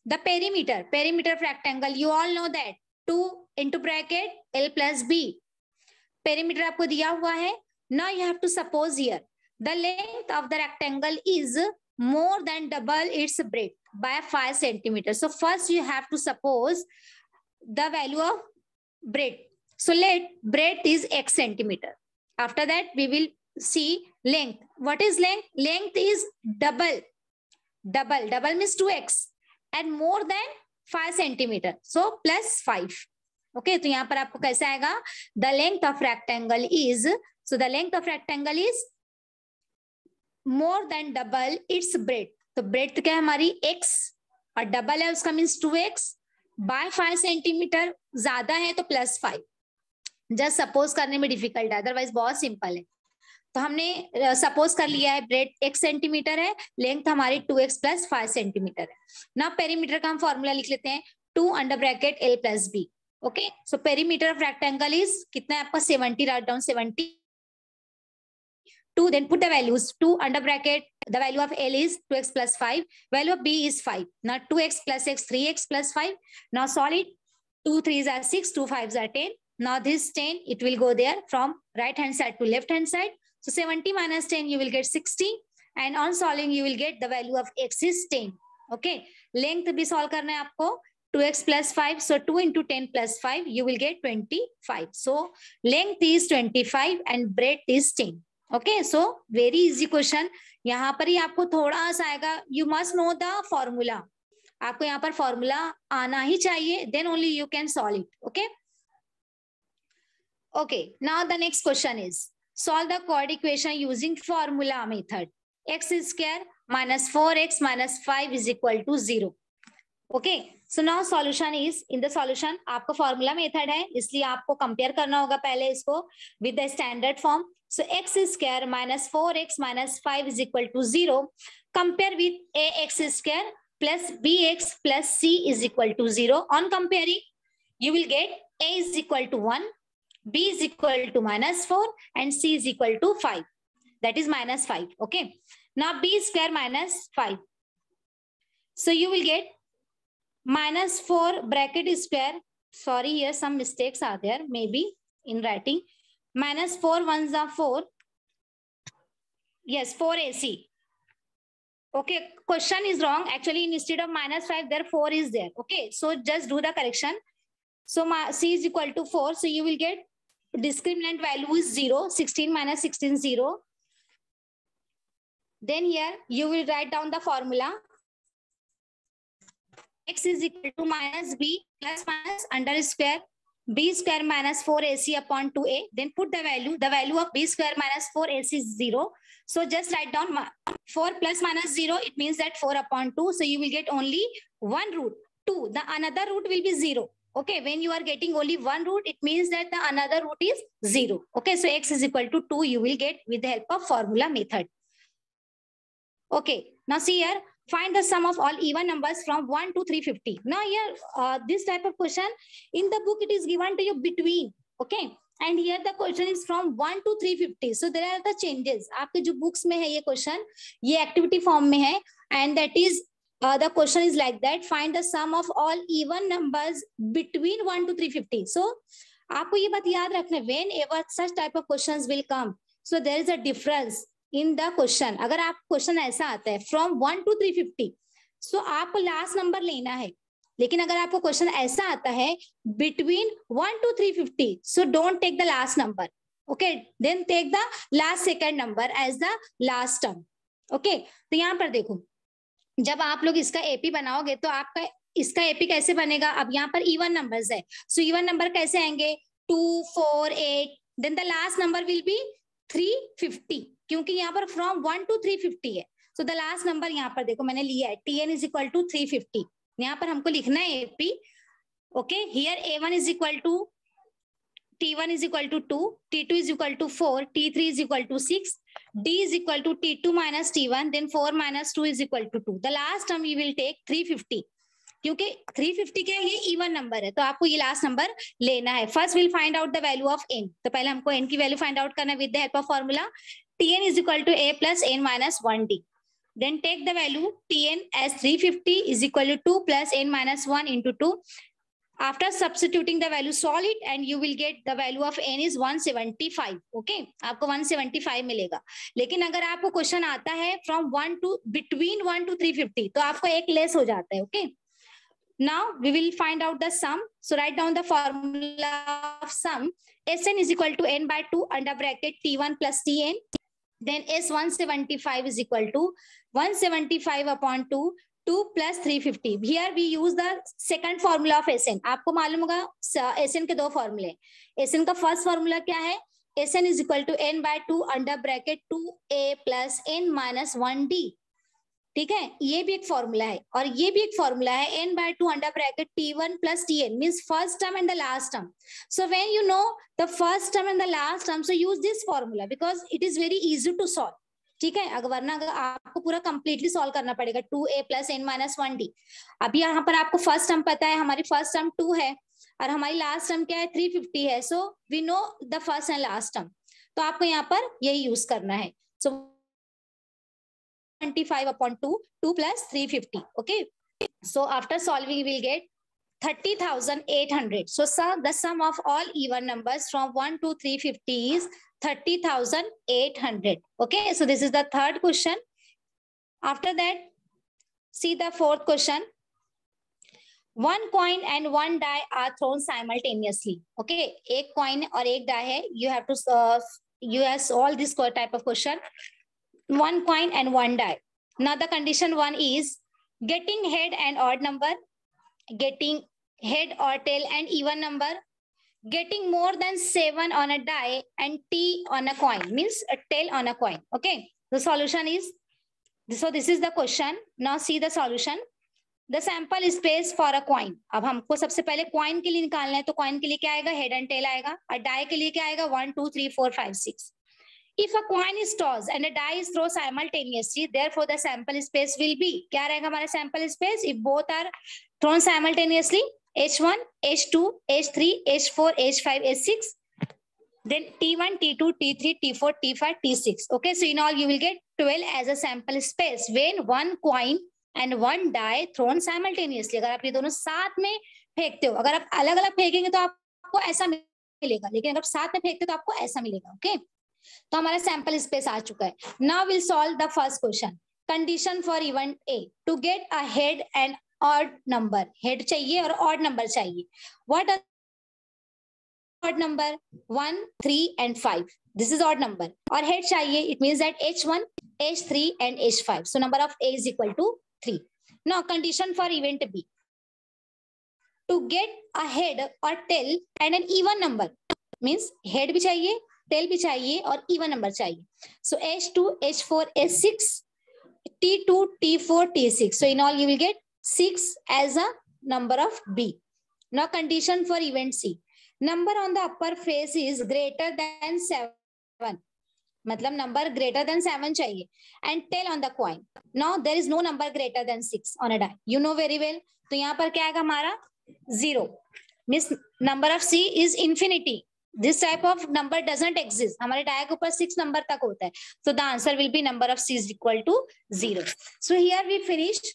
The perimeter of rectangle, you all know that 2 into bracket L plus B. Perimeter आपको दिया हुआ है. Now you have to suppose here the length of the rectangle is more than double its breadth by 5 centimeters. So first you have to suppose the value of breadth. So let breadth is x centimeter. After that we will see length. What is length? Length is double. Double means 2x and more than 5 centimeter. So plus 5. Okay, तो यहाँ पर आपको कैसे आएगा, the length of rectangle is, so the length of rectangle is more than double its breadth. तो breadth क्या है हमारी x और double है उसका means 2x by 5 centimeter, ज्यादा है तो plus 5. जस्ट सपोज करने में डिफिकल्ट है, अदरवाइज बहुत सिंपल है। तो हमने सपोज कर लिया है ब्रेड 1 सेंटीमीटर है, लेंथ हमारी 2x प्लस 5 सेंटीमीटर है। ना पेरीमीटर का हम फॉर्मूला लिख लेते हैं 2 under bracket L plus B। Okay, so perimeter of rectangle is कितना है आपका 70, write down 70 2, then put the values 2 under bracket, the value of L is 2x plus 5, value of B is 5. Now 2x plus x, 3x plus 5. Now solve it, 2 3s are 6, 2 5s are 10. Now this 10, it will go there from right hand side to left hand side. So 70 minus 10, you will get 60. And on solving, you will get the value of x is 10. Okay, length भी solve करना है आपको, 2x plus 5. So 2 into 10 plus 5, you will get 25. So length is 25 and breadth is 10. Okay, so very easy question. यहाँ पर ही आपको थोड़ा सा आएगा, you must know the formula, आपको यहाँ पर फॉर्मूला आना ही चाहिए, then only you can solve it. Okay okay, now the next question is solve the coordinate equation using formula method, x square minus 4x minus 5 is equal to 0। Okay, so now solution is, in the solution आपको formula method है, इसलिए आपको compare करना होगा पहले इसको with the standard form. So x square minus 4x minus 5 is equal to 0. Compare with ax square plus bx plus c is equal to 0. On comparing, you will get a is equal to 1, b is equal to minus 4 and c is equal to 5. That is minus 5. Okay. Now b square minus 5. So you will get minus 4 bracket square. Sorry, here some mistakes are there maybe in writing. Minus 4 ones are 4. Yes, 4ac. Okay, question is wrong. Actually, instead of minus 5, there 4 is there. Okay, so just do the correction. So c is equal to 4. So you will get discriminant value is 0. 16 minus 16 0. Then here you will write down the formula. X is equal to minus b plus minus under square b square minus 4ac upon 2a. Then put the value of b square minus 4ac is 0. So just write down 4 plus minus 0, it means that 4 upon 2. So you will get only one root, 2. The another root will be 0. Okay, when you are getting only one root, it means that the another root is 0. Okay, so x is equal to 2 you will get with the help of formula method. Okay, now see here, Find the sum of all even numbers from 1 to 350. Now here, this type of question in the book, it is given to you between, okay? And here the question is from 1 to 350. So there are the changes. आपके जो books में है ये question, ये activity form में है, and that is the question is like that. Find the sum of all even numbers between 1 to 350. So आपको ये बात याद रखना, whenever such type of questions will come, so there is a difference in the question. अगर आप question ऐसा आता है from 1 to 350, so आपको लास्ट नंबर लेना है. लेकिन अगर आपको क्वेश्चन ऐसा आता है between 1 to 350, so don't take the last number, okay? Then take the last second number as the last term, okay? तो यहाँ पर देखो, जब आप लोग इसका एपी बनाओगे तो आपका इसका एपी कैसे बनेगा? अब यहाँ पर इवन नंबर्स है, सो इवन नंबर कैसे आएंगे? 2, 4, 8, then the last number will be 350, क्योंकि यहाँ पर फ्रॉम 1 to 350 है. सो द लास्ट नंबर यहाँ पर देखो मैंने लिया है tn इज इक्वल टू 350. यहाँ पर हमको लिखना है AP, okay? Here a1 is equal to t1 is equal to 2, t2 is equal to 4, t3 is equal to 6, d is equal to t2 minus t1, then 4 minus 2 is equal to 2. The last term you will take 350, क्योंकि 350 क्या है? ये even number है, तो आपको ये last number लेना है. First will find out the value of n. तो पहले हमको n की वैल्यू फाइंड आउट करना है with the help of formula tn is equal to a plus n minus 1d. Then take the value tn as 350 is equal to 2 plus n minus 1 into 2. After substituting the value, solve it and you will get the value of n is 175. Okay, आपको 175 मिलेगा. लेकिन अगर आपको question आता है from 1 to between 1 to 350, तो आपको एक लेस हो जाता है. Okay, now we will find out the sum. So write down the formula of sum. Sn is equal to n by 2 under bracket t1 plus tn. Then S175 is equal to 175 upon 2 plus 350. Here we use the second formula of Sn. आपको मालूम होगा Sn के दो फॉर्मूले. Sn का first formula क्या है? Sn is equal to n by 2 under bracket 2a plus n minus 1d. ठीक है, ये भी एक फॉर्मूला है और ये भी एक फॉर्मूला है n by 2 under bracket t1 plus tn, means first term and the last term. So when you know the first term and the last term, so use this formula because it is very easy to solve. ठीक है, अगर वरना अगर आपको पूरा completely solve करना पड़ेगा 2a plus n minus 1d. अभी यहाँ पर आपको फर्स्ट टर्म पता है, हमारी फर्स्ट टर्म 2 है और हमारी लास्ट टर्म क्या है? 350 है. So we know the first and last term, तो आपको यहाँ पर यही यूज करना है. सो 25 upon 2 plus 350. Okay, so after solving we will get 30,800. So the sum of all even numbers from 1 to 350 is 30,800. Okay, so this is the third question. After that, see the fourth question. One coin and one die are thrown simultaneously. Okay, एक coin और एक die है. You have to solve this type of question. One coin and one die. Now the condition one is getting head and odd number, getting head or tail and even number, getting more than 7 on a die and t on a coin, means a tail on a coin. Okay, the solution is, so this is the question. Now see the solution. The sample space for a coin. अब हमको सबसे पहले coin के लिए निकालना है, तो coin के लिए क्या आएगा? Head and tail आएगा. और die के लिए क्या आएगा? 1, 2, 3, 4, 5, 6. If a coin is tossed and a die is thrown simultaneously, therefore the sample space will be, क्या रहेगा हमारा sample space? If both are thrown simultaneously, H1, H2, H3, H4, H5, H6, then T1, T2, T3, T4, T5, T6. Okay, so in all you will get 12 as a sample space when one coin and one die thrown simultaneously. अगर आप ये दोनों साथ में फेंकते हो, अगर आप अलग अलग फेंकेंगे तो आपको ऐसा मिलेगा, लेकिन अगर साथ में फेंकते हो तो आपको ऐसा मिलेगा. ओके, तो हमारा सैंपल स्पेस आ चुका है. Now will solve the first question. Condition for event A, to get a head and odd number. Head चाहिए और ऑड नंबर चाहिए. What are odd number? 1, 3 and 5. This is odd number. और head चाहिए, it means that H1, H3 and H5. So number of A is equal to 3. Now condition for event B, to get a head और tail and N even number, means head भी चाहिए, tell भी चाहिए और even number चाहिए. सो H2, H4, H6, T2, T4, T6. So in all you will get 6 as a number of B. Now condition for event C. Number on the upper face is greater than 7. मतलब number greater than 7 चाहिए. And tail on the coin. Now there is no number greater than 6 on a die. You know very well. तो यहाँ पर क्या आएगा हमारा 0. Means number of C is infinity. This type of number doesn't exist. हमारे die के ऊपर 6 number तक होता है. So the answer will be number of C is equal to 0. So here we finished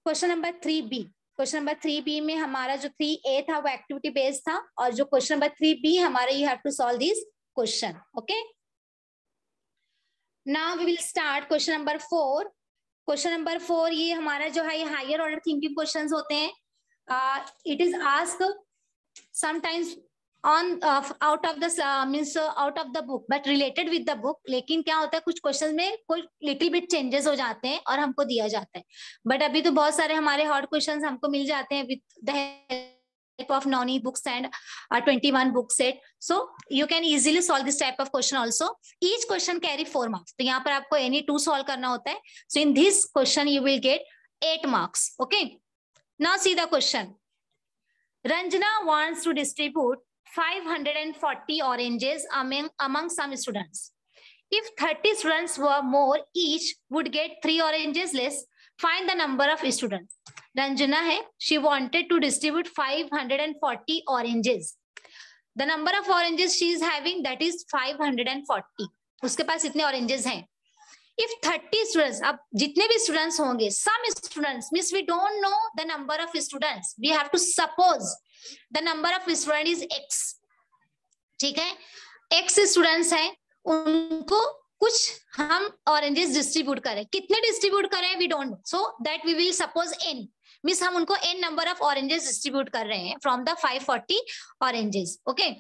question number 3B. Question number 3B में हमारा जो 3A था वो एक्टिविटी बेस्ड था, और जो क्वेश्चन नंबर 3B हमारा you have to solve this question. Okay, now we will start question number 4. Question number 4 ये हमारा जो है ये हायर ऑर्डर थिंकिंग क्वेश्चंस होते हैं. It is asked sometimes on out of the means out of the book but related with the book. लेकिन क्या होता है कुछ क्वेश्चन में कोई लिटिल बिट चेंजेस हो जाते हैं और हमको दिया जाता है. बट अभी तो बहुत सारे हमारे हार्ड क्वेश्चंस हमको मिल जाते हैं with the help of Noni books and 21 book set. So you can easily solve this type of question also. Each question carry 4 marks. तो यहाँ पर आपको any 2 solve करना होता है. So in this question you will get 8 marks. Okay. Now see the question. Ranjana wants to distribute 540 oranges among some students. If 30 students were more, each would get 3 oranges less. Find the number of students. Ranjana hai, she wanted to distribute 540 oranges. The number of oranges she is having, that is 540. उसके पास इतने oranges हैं. If 30 students, अब जितने भी students होंगे, some students means we don't know the number of students. We have to suppose the number of students is X. ठीक है, X students हैं, उनको कुछ हम ऑरेंजेस डिस्ट्रीब्यूट करें. कितने डिस्ट्रीब्यूट करें we don't know. So that we will suppose n. Means हम उनको n number of oranges distribute कर रहे हैं from the 540 oranges. Okay,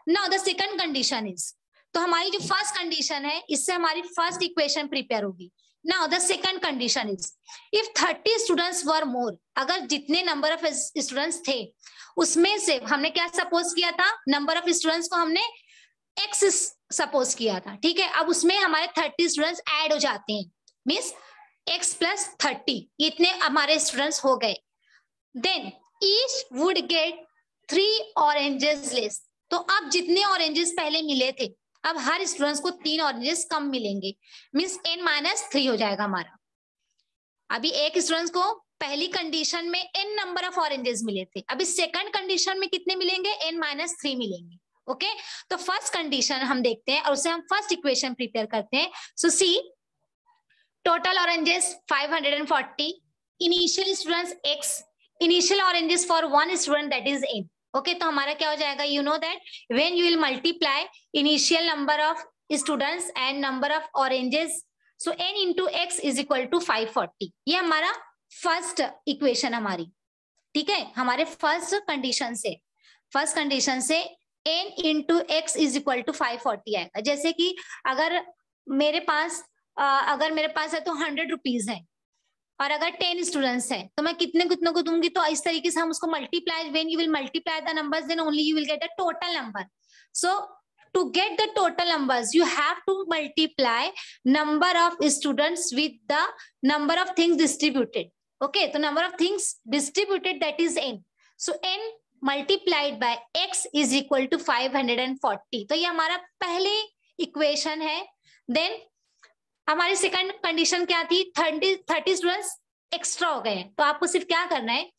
now the second condition is, तो हमारी जो फर्स्ट कंडीशन है इससे हमारी फर्स्ट इक्वेशन प्रिपेयर होगी. Now the second condition is, if 30 students were more, अगर जितने नंबर ऑफ स्टूडेंट्स थे उसमें से हमने क्या सपोज किया था, नंबर ऑफ स्टूडेंट्स को हमने x सपोज किया था. ठीक है, अब उसमें हमारे 30 स्टूडेंट्स ऐड हो जाते हैं. मींस x प्लस 30 इतने हमारे स्टूडेंट्स हो गए. Then each would get 3 oranges less. तो अब जितने ऑरेंजेस पहले मिले थे अब हर स्टूडेंट्स को 3 ऑरेंजेस कम मिलेंगे. मींस n-3 हो जाएगा हमारा. अभी एक स्टूडेंट्स को पहली कंडीशन में n नंबर ऑफ ऑरेंजेस मिले थे, अभी सेकंड कंडीशन में कितने मिलेंगे, n-3 मिलेंगे. ओके, तो फर्स्ट कंडीशन हम देखते हैं और उससे हम फर्स्ट इक्वेशन प्रिपेयर करते हैं. So see, total oranges 540, initial students x, initial oranges for one student that is n. Okay, तो हमारा क्या हो जाएगा, you know that when you will multiply initial number of students and number of oranges, so n into x is equal to 540. ये हमारा first equation हमारी. ठीक है, हमारे फर्स्ट कंडीशन से n into x is equal to 540 आएगा. जैसे कि अगर मेरे पास है तो 100 रुपीज है और अगर 10 स्टूडेंट्स हैं तो मैं कितने को दूंगी, तो इस तरीके से हम उसको multiply, when you will multiply the numbers then only you will get the total number. So to get the total numbers you have to multiply number of students with the number of things distributed. Okay, तो number of things distributed that is n. So n multiplied by x is equal to 540. तो ये हमारा पहले equation है. Then हमारी second condition क्या थी, 30 students extra हो गए हैं, तो आपको सिर्फ क्या करना है,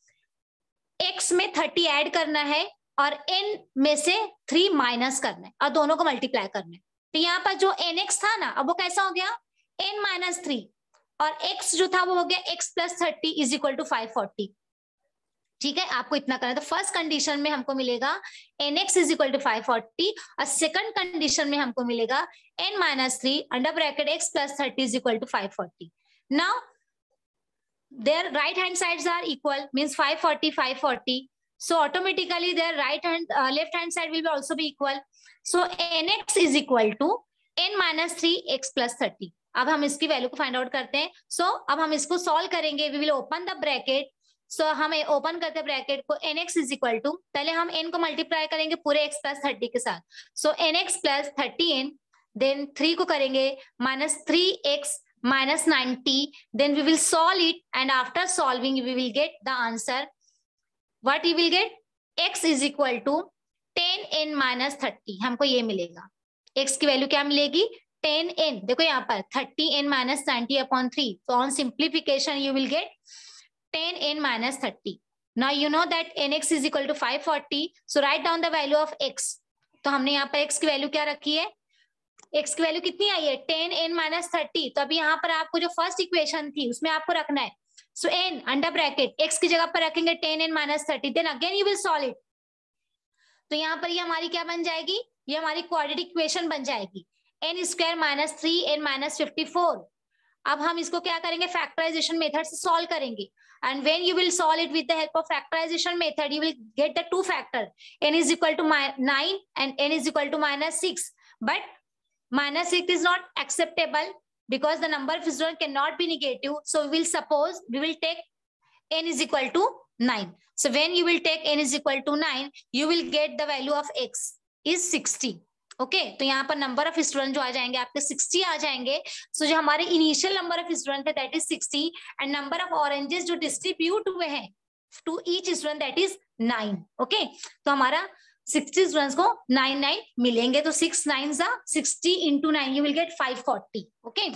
x में 30 ऐड करना है और n में से 3 माइनस करना है और दोनों को मल्टीप्लाई करना है. तो यहाँ पर जो nx था ना, अब वो कैसा हो गया, n-3, और x जो था वो हो गया x plus 30 is equal to 540. ठीक है, आपको इतना करना है. तो फर्स्ट कंडीशन में हमको मिलेगा nx इज इक्वल टू 540 और सेकंड कंडीशन में हमको मिलेगा n-3 under bracket x plus 30 is equal to 540. Now their right hand sides are equal, means 540. So automatically their left hand side will also be equal. So nx is equal to n-3 x plus 30. अब हम इसकी value को find out करते हैं. सो अब हम इसको solve करेंगे. We will open the bracket. So हम ओपन करते हैं ब्रैकेट को. nx इज इक्वल टू, पहले हम n को मल्टीप्लाई करेंगे पूरे x प्लस 30 के साथ. सो nx प्लस 30n, देन 3 को करेंगे minus 3x minus 90, then we will solve it, and after solving we will get the answer. What you will get, x is equal to 10n minus 30. हमको ये मिलेगा, x की value क्या मिलेगी, 10n, देखो यहाँ पर 30n minus 90/3. So on simplification you will get 10n minus 30. Now you know that nx is equal to 540. So write down the value of x. तो हमने यहाँ पर x की वैल्यू क्या रखी है, x की वैल्यू कितनी आई है 10n minus 30. तो अभी यहाँ पर आपको जो फर्स्ट इक्वेशन थी उसमें आपको रखना है. So n under bracket x की जगह पर रखेंगे 10n minus 30. Then again you will solve it. तो यहाँ पर ये हमारी क्या बन जाएगी, ये हमारी क्वाड्रेटिक इक्वेशन बन जाएगी n square minus 3n minus 54. अब हम इसको क्या करेंगे, फैक्टराइजेशन मेथड से सॉल्व करेंगे. And when you will solve it with the help of factorization method, you will get the two factor. N is equal to 9 and n is equal to minus 6. But minus 6 is not acceptable because the number of students cannot be negative. So we will suppose we will take n is equal to 9. So when you will take n is equal to 9, you will get the value of x is 60. Okay तो यहाँ पर number of student जो आ जाएंगे आपके 60 आ जाएंगे. So जो हमारे initial number of student है that is 60 and number of oranges जो डिस्ट्रीब्यूट हुए हैं to each student that is 9. Okay तो हमारा 60 स्टूडेंट्स को 9 मिलेंगे. तो 6 9 60 into 9 you will get 540. Okay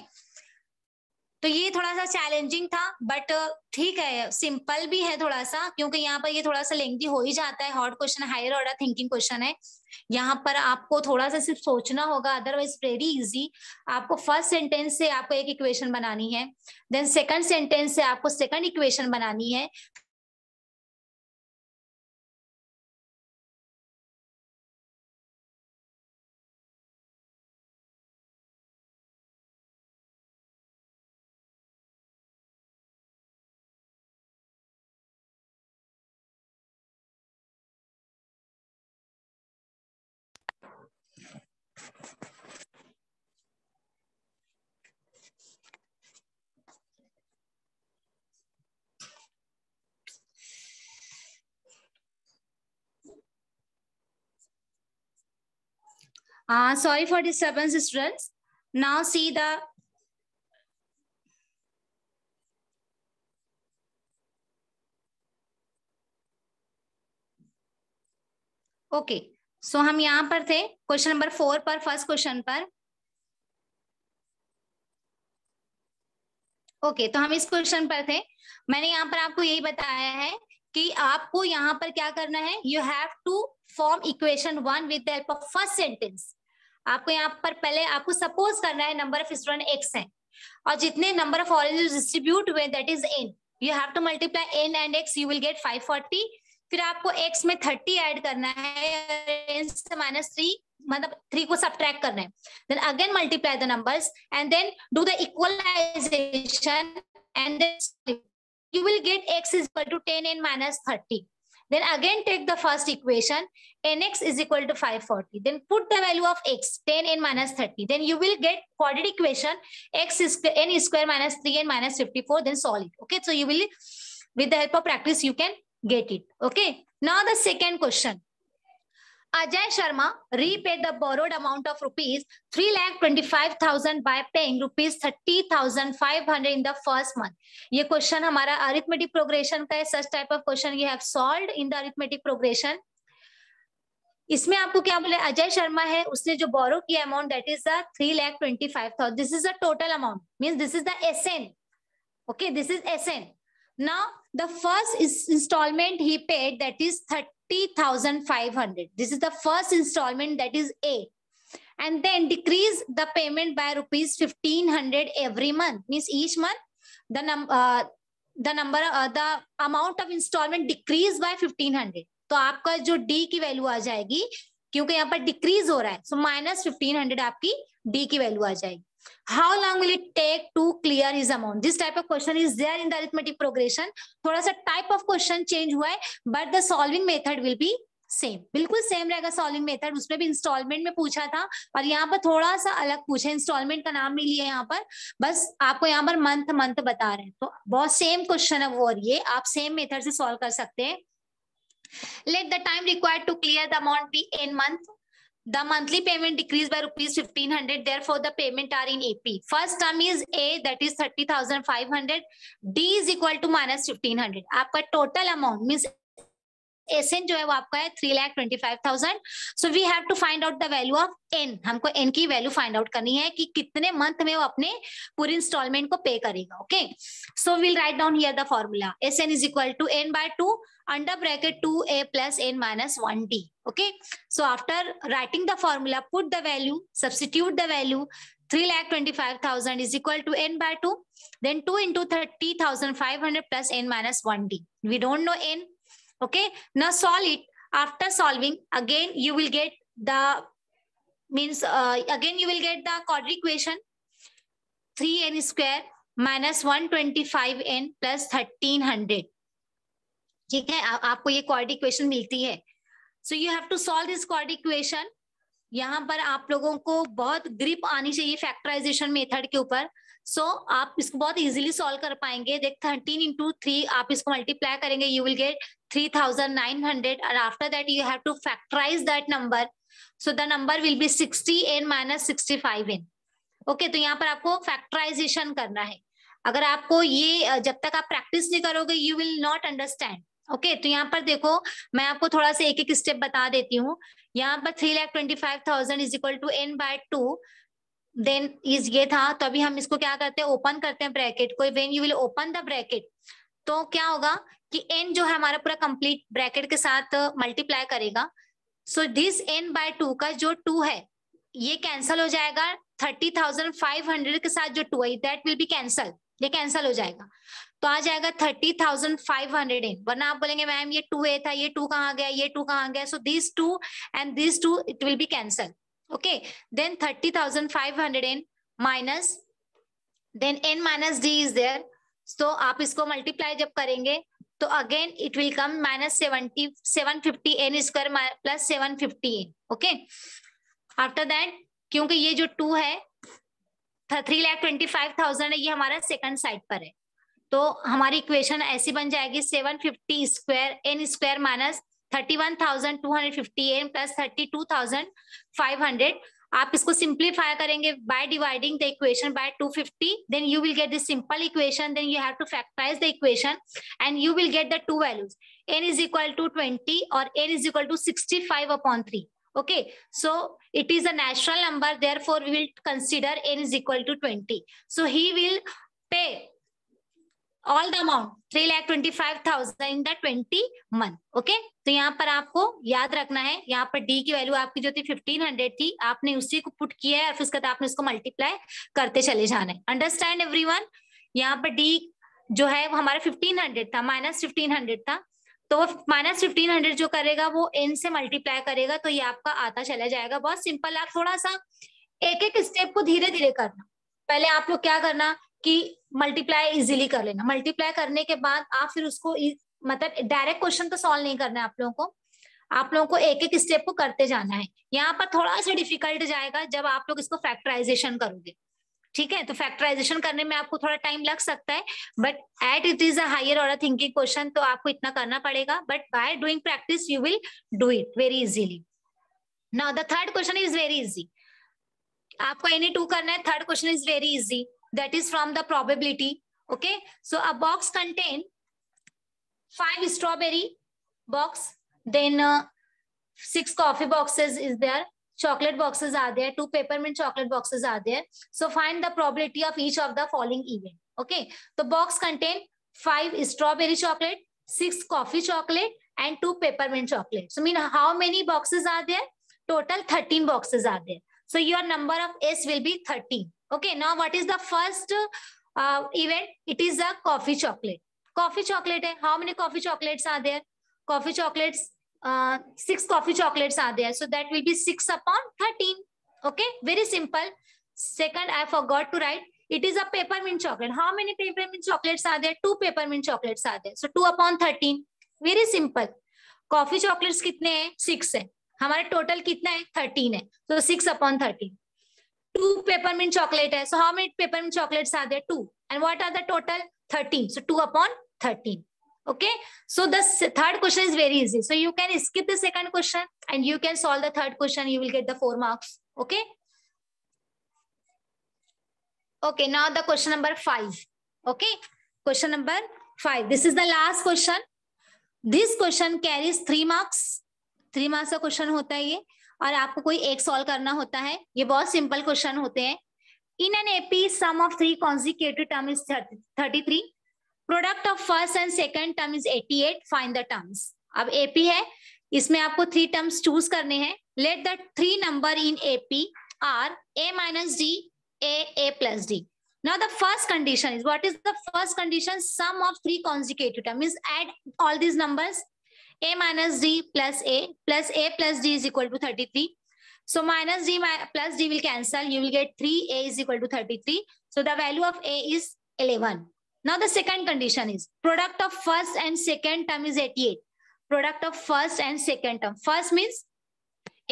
तो ये थोड़ा सा चैलेंजिंग था बट ठीक है, सिंपल भी है थोड़ा सा क्योंकि यहाँ पर ये थोड़ा सा लेंथी हो ही जाता है. Hard question, higher order thinking question है. यहाँ पर आपको थोड़ा सा सिर्फ सोचना होगा, अदरवाइज वेरी इजी. आपको फर्स्ट सेंटेंस से आपको एक इक्वेशन बनानी है, देन सेकंड सेंटेंस से आपको सेकंड इक्वेशन बनानी है. Sorry for disturbance, students. Now see the okay so हम यहाँ पर थे क्वेश्चन नंबर 4 पर, फर्स्ट क्वेश्चन पर. ओके तो हम इस क्वेश्चन पर थे. मैंने यहाँ पर आपको यही बताया है कि आपको यहाँ पर क्या करना है, you have to form equation 1 with the help of first sentence. आपको यहाँ पर पहले आपको सपोज करना है नंबर ऑफ स्टूडेंट x है और जितने नंबर ऑफ ऑरेंजेस डिस्ट्रीब्यूट हुए that is n. You have to multiply n and x, you will gate 540. फिर आपको x में 30 ऐड करना है, n से -3 मतलब 3 को सब्ट्रैक्ट करना है. Then again multiply the numbers and then do the equalization and then you will get x is equal to 10n minus 30. Then again take the first equation, nx is equal to 540. Then put the value of x, 10n minus 30. Then you will get quadratic equation, x is n square minus 3n minus 54. Then solve it. Okay, so you will, with the help of practice, you can get it. Okay, now the second question. Ajay Sharma repaid the borrowed amount of rupees 3,25,000 by paying rupees 30,500 in the first month. ये question हमारा arithmetic progression का है. सच type of question you have solved in the arithmetic progression. इसमें आपको क्या बोले, अजय शर्मा है उसने जो बोरो किया amount that is the 3,25,000. This is the total amount, means this is the SN. Okay, this is SN. Now the first installment he paid that is 30,500. This is the first installment that is A. And then decrease the payment by rupees 1,500 every month. Means each month the amount of installment decrease by 1,500. तो आपका जो D की value आ जाएगी क्योंकि यहाँ पर decrease हो रहा है, सो -1,500 आपकी D की वैल्यू आ जाएगी. How long will it take to clear his amount? This type of question is there in the arithmetic progression. थोड़ा सा type of question change हुआ है, but the solving method will be same. बिल्कुल same रहेगा solving method. उसमें भी installment में पूछा था और यहाँ पर थोड़ा सा अलग पूछा. installment का नाम नहीं लिया यहाँ पर, बस आपको यहाँ पर मंथ बता रहे हैं. तो बहुत सेम क्वेश्चन है वो, और ये आप सेम मेथड से सॉल्व कर सकते हैं. Let the time required to clear the amount be n month. The monthly payment decreased by rupees 1,500. Therefore, the payment are in AP. First term is A, that is 30,500. D is equal to -1,500. आपका total amount means SN जो है वो आपका है 3,25,000. So we have to find out the value of N. हमको N की value find out करनी है कि कितने मंथ में वो अपने पूरी इंस्टॉलमेंट को पे करेगा. Okay, so we'll write down here the formula. SN is equal to N by 2 under bracket 2A plus N minus 1D. Okay, so after writing the formula, put the value, substitute the value. 3,25,000 is equal to N by 2. Then 2 into 30,500 plus N minus 1D. We don't know N. Okay, now solve it. After solving, again you will get the quadratic equation. 3n square minus 125n plus 1300. ठीक है, आपको ये quadratic equation मिलती है. So you have to solve this quadratic equation. यहाँ पर आप लोगों को बहुत ग्रिप आनी चाहिए फैक्टराइजेशन मेथड के ऊपर. सो आप इसको बहुत इजीली सॉल्व कर पाएंगे. देख 13 into 3 आप इसको मल्टीप्लाई करेंगे, यू विल गेट 3,900. और after that you have to factorise that number. So the number will be 60n minus 65n. Okay, तो यहाँ पर आपको फैक्टराइजेशन करना है. अगर आपको ये जब तक आप प्रैक्टिस नहीं करोगे you will not understand. Okay, तो यहाँ पर देखो मैं आपको थोड़ा सा एक एक स्टेप बता देती हूँ. यहाँ पर 3,25,000 is equal to N by 2. Then is ये था, तो अभी हम इसको क्या करते हैं, ओपन करते हैं ब्रैकेट को. When you will open the bracket तो क्या होगा कि N जो है हमारा पूरा कंप्लीट ब्रैकेट के साथ मल्टीप्लाई करेगा. सो दिस N by 2 का जो 2 है ये कैंसल हो जाएगा. 30,500 के साथ जो 2 है दैट विल बी कैंसल, ये कैंसल हो जाएगा. तो आ जाएगा 30,500. वरना आप बोलेंगे मैम ये 2a था, ये 2 कहाँ गया, ये 2 कहाँ गया. So this 2 and these 2 it will be cancel. Okay, then 30,500 minus then N minus D is there. So आप इसको मल्टीप्लाई जब करेंगे तो again it will come minus 750 N square plus 750 N. Okay, after that क्योंकि ये जो 2 है 3,25,000 है, ये हमारा सेकंड साइड पर है. तो हमारी इक्वेशन ऐसी बन जाएगी 750 square N square minus 31,250 N plus 32,500. आप इसको सिंप्लीफाई करेंगे by dividing the equation by 250. Then you will get this simple equation. Then you have to factorise the equation and you will get the two values. N is equal to 20 और N is equal to 65/3. Okay, so it is a natural number, therefore we will consider N is equal to 20. So he will pay all the amount 3,25,000 in the 20 month. Okay, तो यहाँ पर आपको याद रखना है, यहाँ पर D की वैल्यू आपकी जो थी 1500 थी, आपने उसी को पुट किया है और फिर उसके बाद आपने इसको मल्टीप्लाई करते चले जाना है. Understand everyone? यहाँ पर D जो है वो हमारा 1500 था, माइनस 1500 था, तो वो माइनस 1500 जो करेगा वो N से मल्टीप्लाई करेगा, तो ये आपका आता चला जाएगा. बहुत सिंपल. आप थोड़ा सा एक एक स्टेप को धीरे धीरे करना. पहले आप लोग क्या करना कि मल्टीप्लाई इजीली कर लेना. मल्टीप्लाई करने के बाद आप फिर उसको मतलब डायरेक्ट क्वेश्चन तो सॉल्व नहीं करना है आप लोगों को एक एक स्टेप को करते जाना है. यहाँ पर थोड़ा सा डिफिकल्ट जाएगा जब आप लोग इसको फैक्टराइजेशन करोगे. ठीक है, तो फैक्टराइजेशन करने में आपको थोड़ा टाइम लग सकता है, but at it is a higher order thinking question, तो आपको इतना करना पड़ेगा. But by doing practice you will do it very easily. Now the third question is very easy. आपको एनी 2 करना है. Third question is very easy, that is from the probability. Okay, so a box contain 5 strawberry box, then 6 coffee boxes is there. Chocolate boxes are there, 2 peppermint chocolate boxes are there. So find the probability of each of the following event. Okay, the box contain 5 strawberry chocolate, 6 coffee chocolate and 2 peppermint chocolate. So mean how many boxes are there? Total 13 boxes are there. So your number of S will be 13. Okay, now what is the first event? It is a coffee chocolate. Coffee chocolate hai. How many coffee chocolates are there? Coffee chocolates 6 coffee chocolates are there, so that will be 6/13. Okay, very simple. Second, I forgot to write, it is a peppermint chocolate. How many peppermint chocolates are there? 2 peppermint chocolates are there, so 2/13. Very simple. Coffee chocolates कितने हैं? 6 है. हमारा total कितना है? 13 है, so 6/13. 2 peppermint chocolate है, so how many peppermint chocolates are there? 2. And what are the total? 13, so 2/13. Okay, so the third question is very easy, so you can skip the second question and you can solve the third question. You will get the 4 marks. Okay, okay, now the question number 5. Okay, question number 5, this is the last question. This question carries 3 marks. 3 marks का question होता है ये, और आपको कोई एक solve करना होता है। ये बहुत सिंपल क्वेश्चन होते हैं। In an AP sum of 3 consecutive term is 33, product of first and second term is 88, find the terms. अब एपी है, इसमें आपको 3 टर्म्स चूज करने हैं। Let the 3 number in AP are a minus d, a plus d. Now the first condition is, what is the first condition? Sum of 3 consecutive terms is add all these numbers. A minus d plus a plus d is equal to 33. So minus d plus d will cancel. You will get 3a is equal to 33. So the value of a is 11. Now the second condition is product of first and second term is 88. Product of first and second term. First means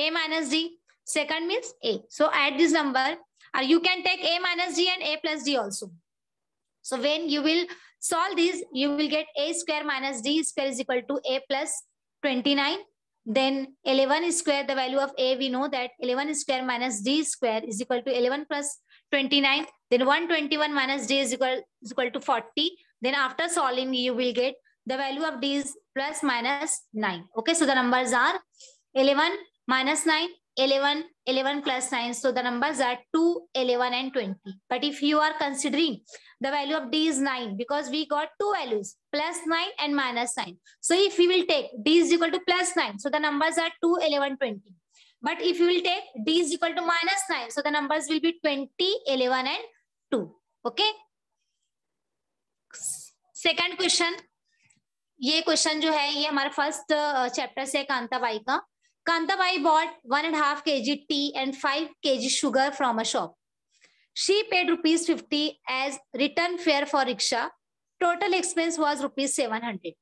a minus d. Second means a. So add this number. Or you can take a minus d and a plus d also. So when you will solve this, you will get a square minus d square is equal to a plus 29. Then 11 square, the value of a, we know that 11 square minus d square is equal to 11 plus 29. Then 121 minus d is equal to 40. Then after solving, you will get the value of d is plus minus 9. Okay, so the numbers are 11 minus 9, 11, 11 plus 9. So the numbers are 2, 11 and 20. But if you are considering the value of d is 9, because we got two values, plus 9 and minus 9. So if we will take d is equal to plus 9, so the numbers are 2, 11, 20. But if you will take d is equal to minus 9, so the numbers will be 20, 11 and 2. Okay. Second question. ये question जो है ये हमारा first chapter से कांताबाई का। Kantabai bought 1.5 kg tea and 5 kg sugar from a shop. She paid ₹50 as return fare for rickshaw. Total expense was ₹700.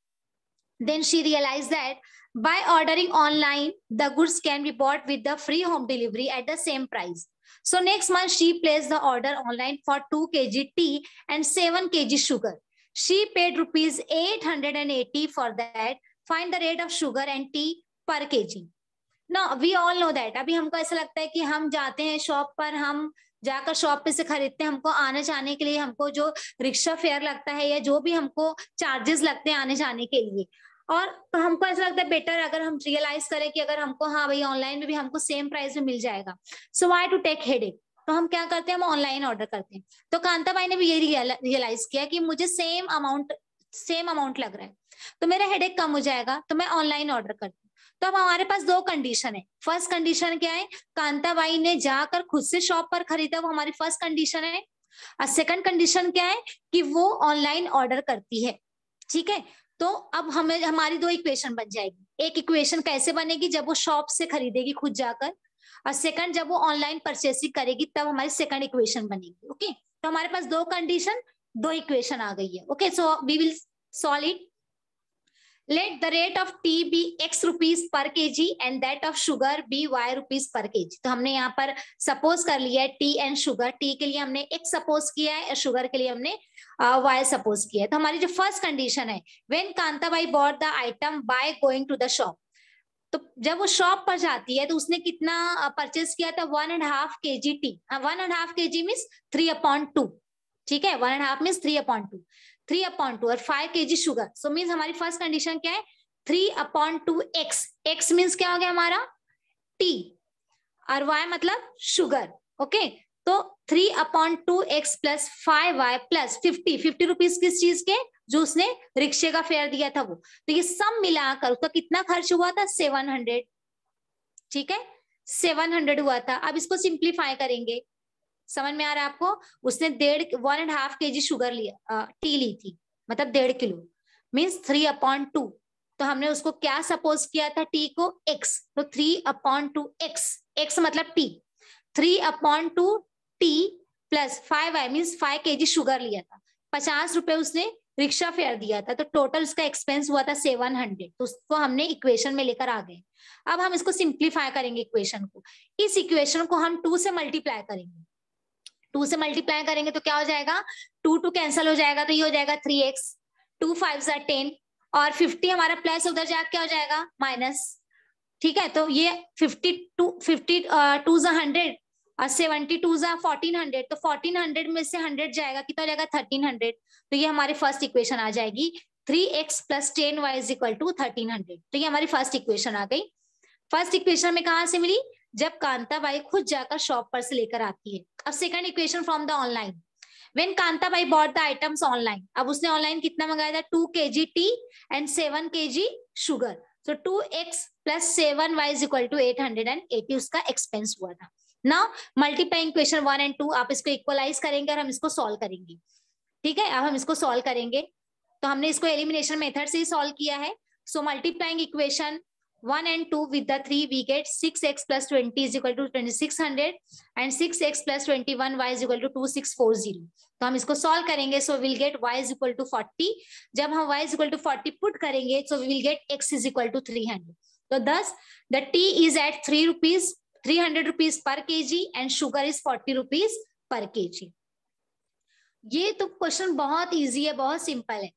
Then she realized that by ordering online, the goods can be bought with the free home delivery at the same price. So next month she placed the order online for 2 kg tea and 7 kg sugar. She paid ₹880 for that. Find the rate of sugar and tea per kg. Now we all know that. अभी हमको ऐसा लगता है कि हम जाते हैं shop पर, हम जाकर शॉप पे से खरीदते हैं, हमको आने जाने के लिए हमको जो रिक्शा फेयर लगता है या जो भी हमको चार्जेस लगते हैं आने जाने के लिए, और तो हमको ऐसा लगता है बेटर अगर हम रियलाइज करें कि अगर हमको हाँ भाई ऑनलाइन में भी हमको सेम प्राइस में मिल जाएगा, so why to take headache. तो हम क्या करते हैं, हम ऑनलाइन ऑर्डर करते हैं। तो कांताबाई ने भी ये रियलाइज किया कि मुझे सेम अमाउंट लग रहा है तो मेरा हेडेक कम हो जाएगा, तो मैं ऑनलाइन ऑर्डर करती हूँ। तो अब हमारे पास दो कंडीशन है। फर्स्ट कंडीशन क्या है, कांताबाई ने जाकर खुद से शॉप पर खरीदा, वो हमारी फर्स्ट कंडीशन है। और सेकंड कंडीशन क्या है कि वो ऑनलाइन ऑर्डर करती है। ठीक है, तो अब हमें हमारी दो इक्वेशन बन जाएगी। एक इक्वेशन कैसे बनेगी, जब वो शॉप से खरीदेगी खुद जाकर, और सेकंड जब वो ऑनलाइन परचेसिंग करेगी तब हमारी सेकंड इक्वेशन बनेगी। ओके, तो हमारे पास दो कंडीशन, दो इक्वेशन आ गई है। Okay, so we will solve it. Let the rate of tea be X rupees per kg and that of sugar be Y rupees per kg. तो हमने यहाँ पर सपोज कर लिया है टी एंड शुगर। टी के लिए हमने X सपोज किया है और शुगर के लिए हमने Y सपोज किया है। तो हमारी जो फर्स्ट कंडीशन है, when Kantabai bought the item by going to the shop, तो जब वो शॉप पर जाती है तो उसने कितना परचेज किया था, 1.5 kg टी। 1.5 kg means 3/2। ठीक है, 1.5 मीन्स 3/2, 3/2 और 5 kg शुगर। सो मीन्स हमारी फर्स्ट कंडीशन क्या है, 3/2 x। x मीन्स क्या हो गया हमारा, टी, और y मतलब शुगर। ओके, तो 3/2 x plus 5y plus 50 rupees किस चीज के, जो उसने रिक्शे का फेयर दिया था वो। तो ये सब मिलाकर उसका कितना खर्च हुआ था, 700। ठीक है, 700 हुआ था। अब इसको सिंप्लीफाई करेंगे, समझ में आ रहा है आपको। उसने 1.5 kg शुगर लिया, टी ली थी, मतलब 1.5 किलो, मीन्स 3/2। तो हमने उसको क्या सपोज किया था, टी को x, तो 3/2 x मतलब T, 3/2 T plus 5y means 5 kg sugar लिया था। 50 रुपए उसने रिक्शा फेयर दिया था, तो टोटल उसका एक्सपेंस हुआ था 700। तो उसको हमने इक्वेशन में लेकर आ गए। अब हम इसको सिंप्लीफाई करेंगे इक्वेशन को। इस इक्वेशन को हम 2 से मल्टीप्लाई करेंगे। 2 से मल्टीप्लाई करेंगे तो क्या हो जाएगा, 2 कैंसिल हो जाएगा, तो ये हो जाएगा 3x, 2 5 10, और 50 हमारा प्लस उधर जाकर क्या हो जाएगा, माइनस। ठीक है, तो ये 52 100 और 72 1400, तो 1400 में से 100 जाएगा, कितना हो जाएगा 1300। तो ये हमारी फर्स्ट इक्वेशन आ जाएगी, 3x plus 10y is equal to 1300। तो ये हमारी फर्स्ट इक्वेशन आ गई। फर्स्ट इक्वेशन में कहां से मिली? जब कांताबाई खुद जाकर शॉप पर से लेकर आती है। अब second equation from the online, when Kantabai bought the items online. अब उसने ऑनलाइन कितना मंगाया था? 2 kg T and 7 kg sugar. So 2x plus 7y is equal to 880 उसका एक्सपेंस हुआ था। नाउ मल्टीप्लाइंग इक्वेशन 1 एंड 2, आप इसको इक्वलाइज करेंगे और हम इसको सॉल्व करेंगे। ठीक है, अब हम इसको सॉल्व करेंगे। तो हमने इसको एलिमिनेशन मेथड से ही सॉल्व किया है। सो multiplying equation 1 and 2 with the 3, we get 6x plus 20 is equal to 2600 and 6x plus 21y is equal to 2640। तो हम इसको सॉल्व करेंगे। So will get y is equal to 40। जब हम y is equal to 40 put करेंगे so we will get x is equal to 300। तो thus the tea is at 300 rupees per kg and sugar is 40 rupees per kg। ये तो question बहुत easy है, बहुत simple है,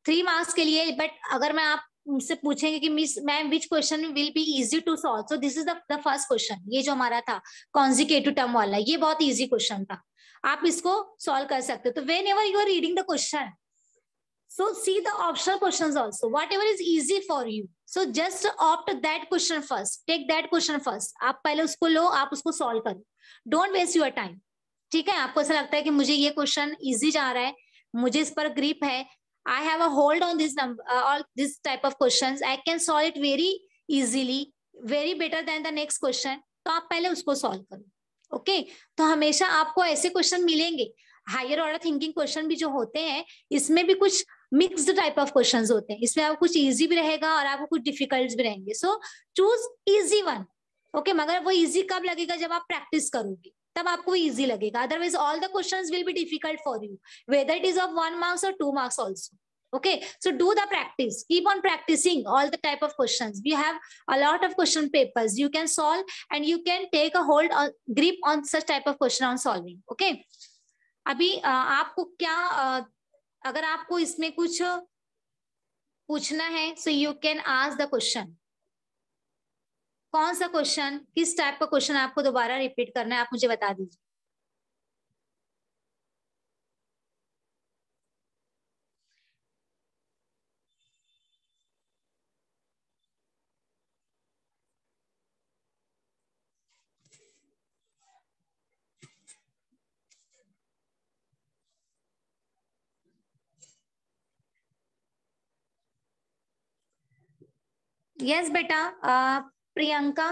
3 मार्क्स के लिए। बट अगर मैं आप मुझसे पूछेंगे कि miss ma'am which question will be easy to solve, so this is the first question. ये जो हमारा था कॉन्जिकेटिव टर्म वाला, ये बहुत इजी क्वेश्चन था, आप इसको सॉल्व कर सकते हो। तो whenever you are reading the question, so see the optional questions also, whatever is easy for you, so just opt that question first, take that question first। आप पहले उसको लो, आप उसको सॉल्व करो, डोंट वेस्ट योर टाइम। ठीक है, आपको ऐसा लगता है कि मुझे ये क्वेश्चन इजी जा रहा है, मुझे इस पर ग्रिप है, I have a hold on this number, all this type of questions, I can solve it very easily, very better than the next question। तो आप पहले उसको सॉल्व करो। ओके, तो हमेशा आपको ऐसे क्वेश्चन मिलेंगे। हायर ऑर्डर थिंकिंग क्वेश्चन भी जो होते हैं, इसमें भी कुछ मिक्स्ड टाइप ऑफ क्वेश्चंस होते हैं, इसमें आपको कुछ इजी भी रहेगा और आपको कुछ डिफिकल्ट भी रहेंगे। So choose easy one. Okay, मगर वो इजी कब लगेगा? जब आप प्रैक्टिस करोगे, तब आपको इजी लगेगा। Otherwise all the questions will be difficult for you, whether it is of 1 marks or 2 marks also। Okay, so do the practice, keep on practicing all the type of questions। We have a lot of question papers you can solve and you can take a hold on grip on such type of question on solving। Okay, अभी आपको क्या अगर आपको इसमें कुछ पूछना है, so you can ask the question। कौन सा क्वेश्चन, किस टाइप का क्वेश्चन आपको दोबारा रिपीट करना है, आप मुझे बता दीजिए। यस बेटा, प्रियंका।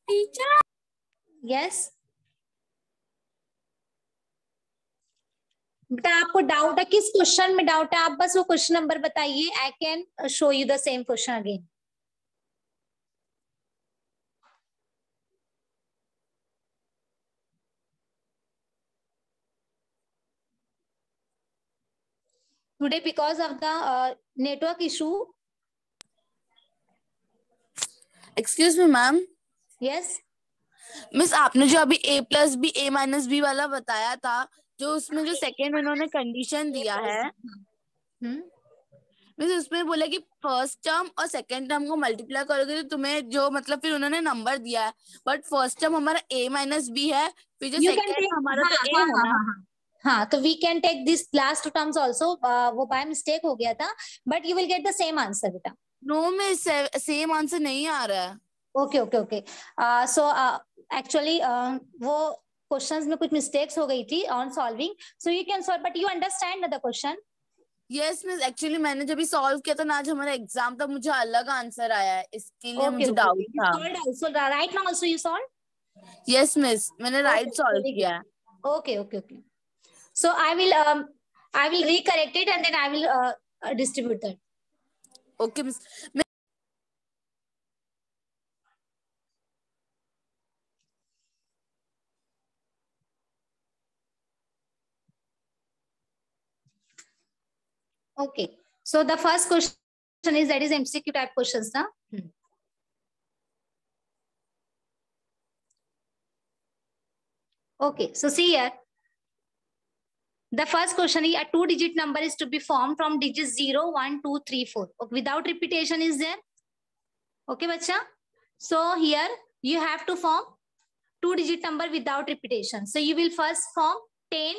टीचर यस बेटा, आपको डाउट है, किस क्वेश्चन में डाउट है? आप बस वो क्वेश्चन नंबर बताइए, I can show you the same question again. Today because of the network issue। Excuse me ma'am. Yes miss, आपने जो अभी a plus B a minus B वाला बताया था, जो उसमें जो सेकेंड उन्होंने कंडीशन दिया है, मिस उसमें बोला कि फर्स्ट टर्म और सेकेंड टर्म को मल्टीप्लाई करोगे तो तुम्हें जो मतलब फिर उन्होंने नंबर दिया है, बट फर्स्ट टर्म हमारा a माइनस बी है, फिर जो सेकेंड हमारा तो a है ना। हाँ, तो we can take this last two terms also, वो बाय मिस्टेक हो गया था, but you will get the same answer बेटा। नो मिस, सेम आंसर नहीं आ रहा है। Okay okay okay, so actually वो क्वेश्चंस में कुछ मिस्टेक्स हो गई थी on solving, so you can solve, but you understand the question. Yes miss, actually मैंने जब सॉल्व किया था ना, आज हमारा एग्जाम था, मुझे अलग आंसर आया है, इसके लिए मुझे डाउट था। Right now also you solve? Yes miss, मैंने राइट सॉल्व किया है। Okay okay okay, so I will recorrect it and then I will distribute that। Okay miss। Okay, so the first question is, that is MCQ type questions na। Okay, so see here, the first question is a 2-digit number is to be formed from digits 0, 1, 2, 3, 4 without repetition is there। Okay bacha, so here you have to form 2-digit number without repetition, so you will first form 10,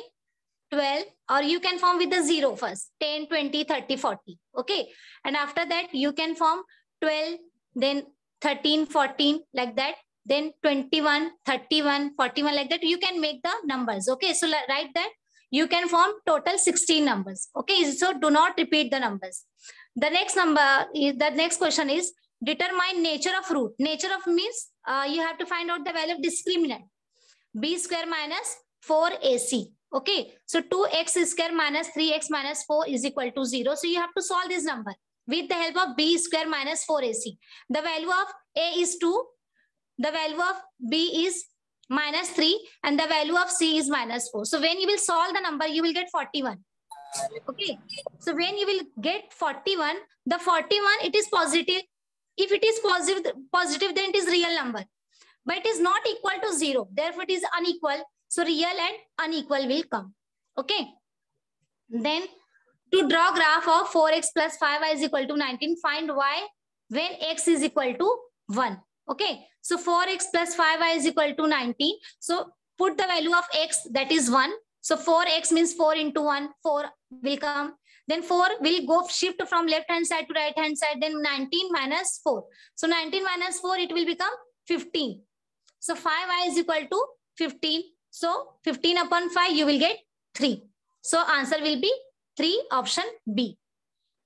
12, or you can form with the 0 first, 10, 20, 30, 40. Okay. And after that, you can form 12, then 13, 14, like that. Then 21, 31, 41, like that. You can make the numbers. Okay. So write that. You can form total 16 numbers. Okay. So do not repeat the numbers. The next question is determine nature of root. Nature of means you have to find out the value of discriminant. B square minus 4AC. Okay. So 2x square minus 3x minus 4 is equal to 0. So you have to solve this number with the help of B square minus 4AC. The value of A is 2. The value of B is minus 3. And the value of C is minus 4. So when you will solve the number, you will get 41. Okay. So when you will get 41, the 41, it is positive. If it is positive, then it is real number. But it is not equal to 0. Therefore, it is unequal. So real and unequal will come. Okay. Then to draw graph of 4x plus 5y is equal to 19, find y when x is equal to 1. Okay. So 4x plus 5y is equal to 19. So put the value of x, that is 1. So 4x means 4 into 1, 4 will come. Then 4 will go shift from left hand side to right hand side. Then 19 minus 4. So 19 minus 4, it will become 15. So 5y is equal to 15. So 15 upon 5, you will get 3. So answer will be 3, option B.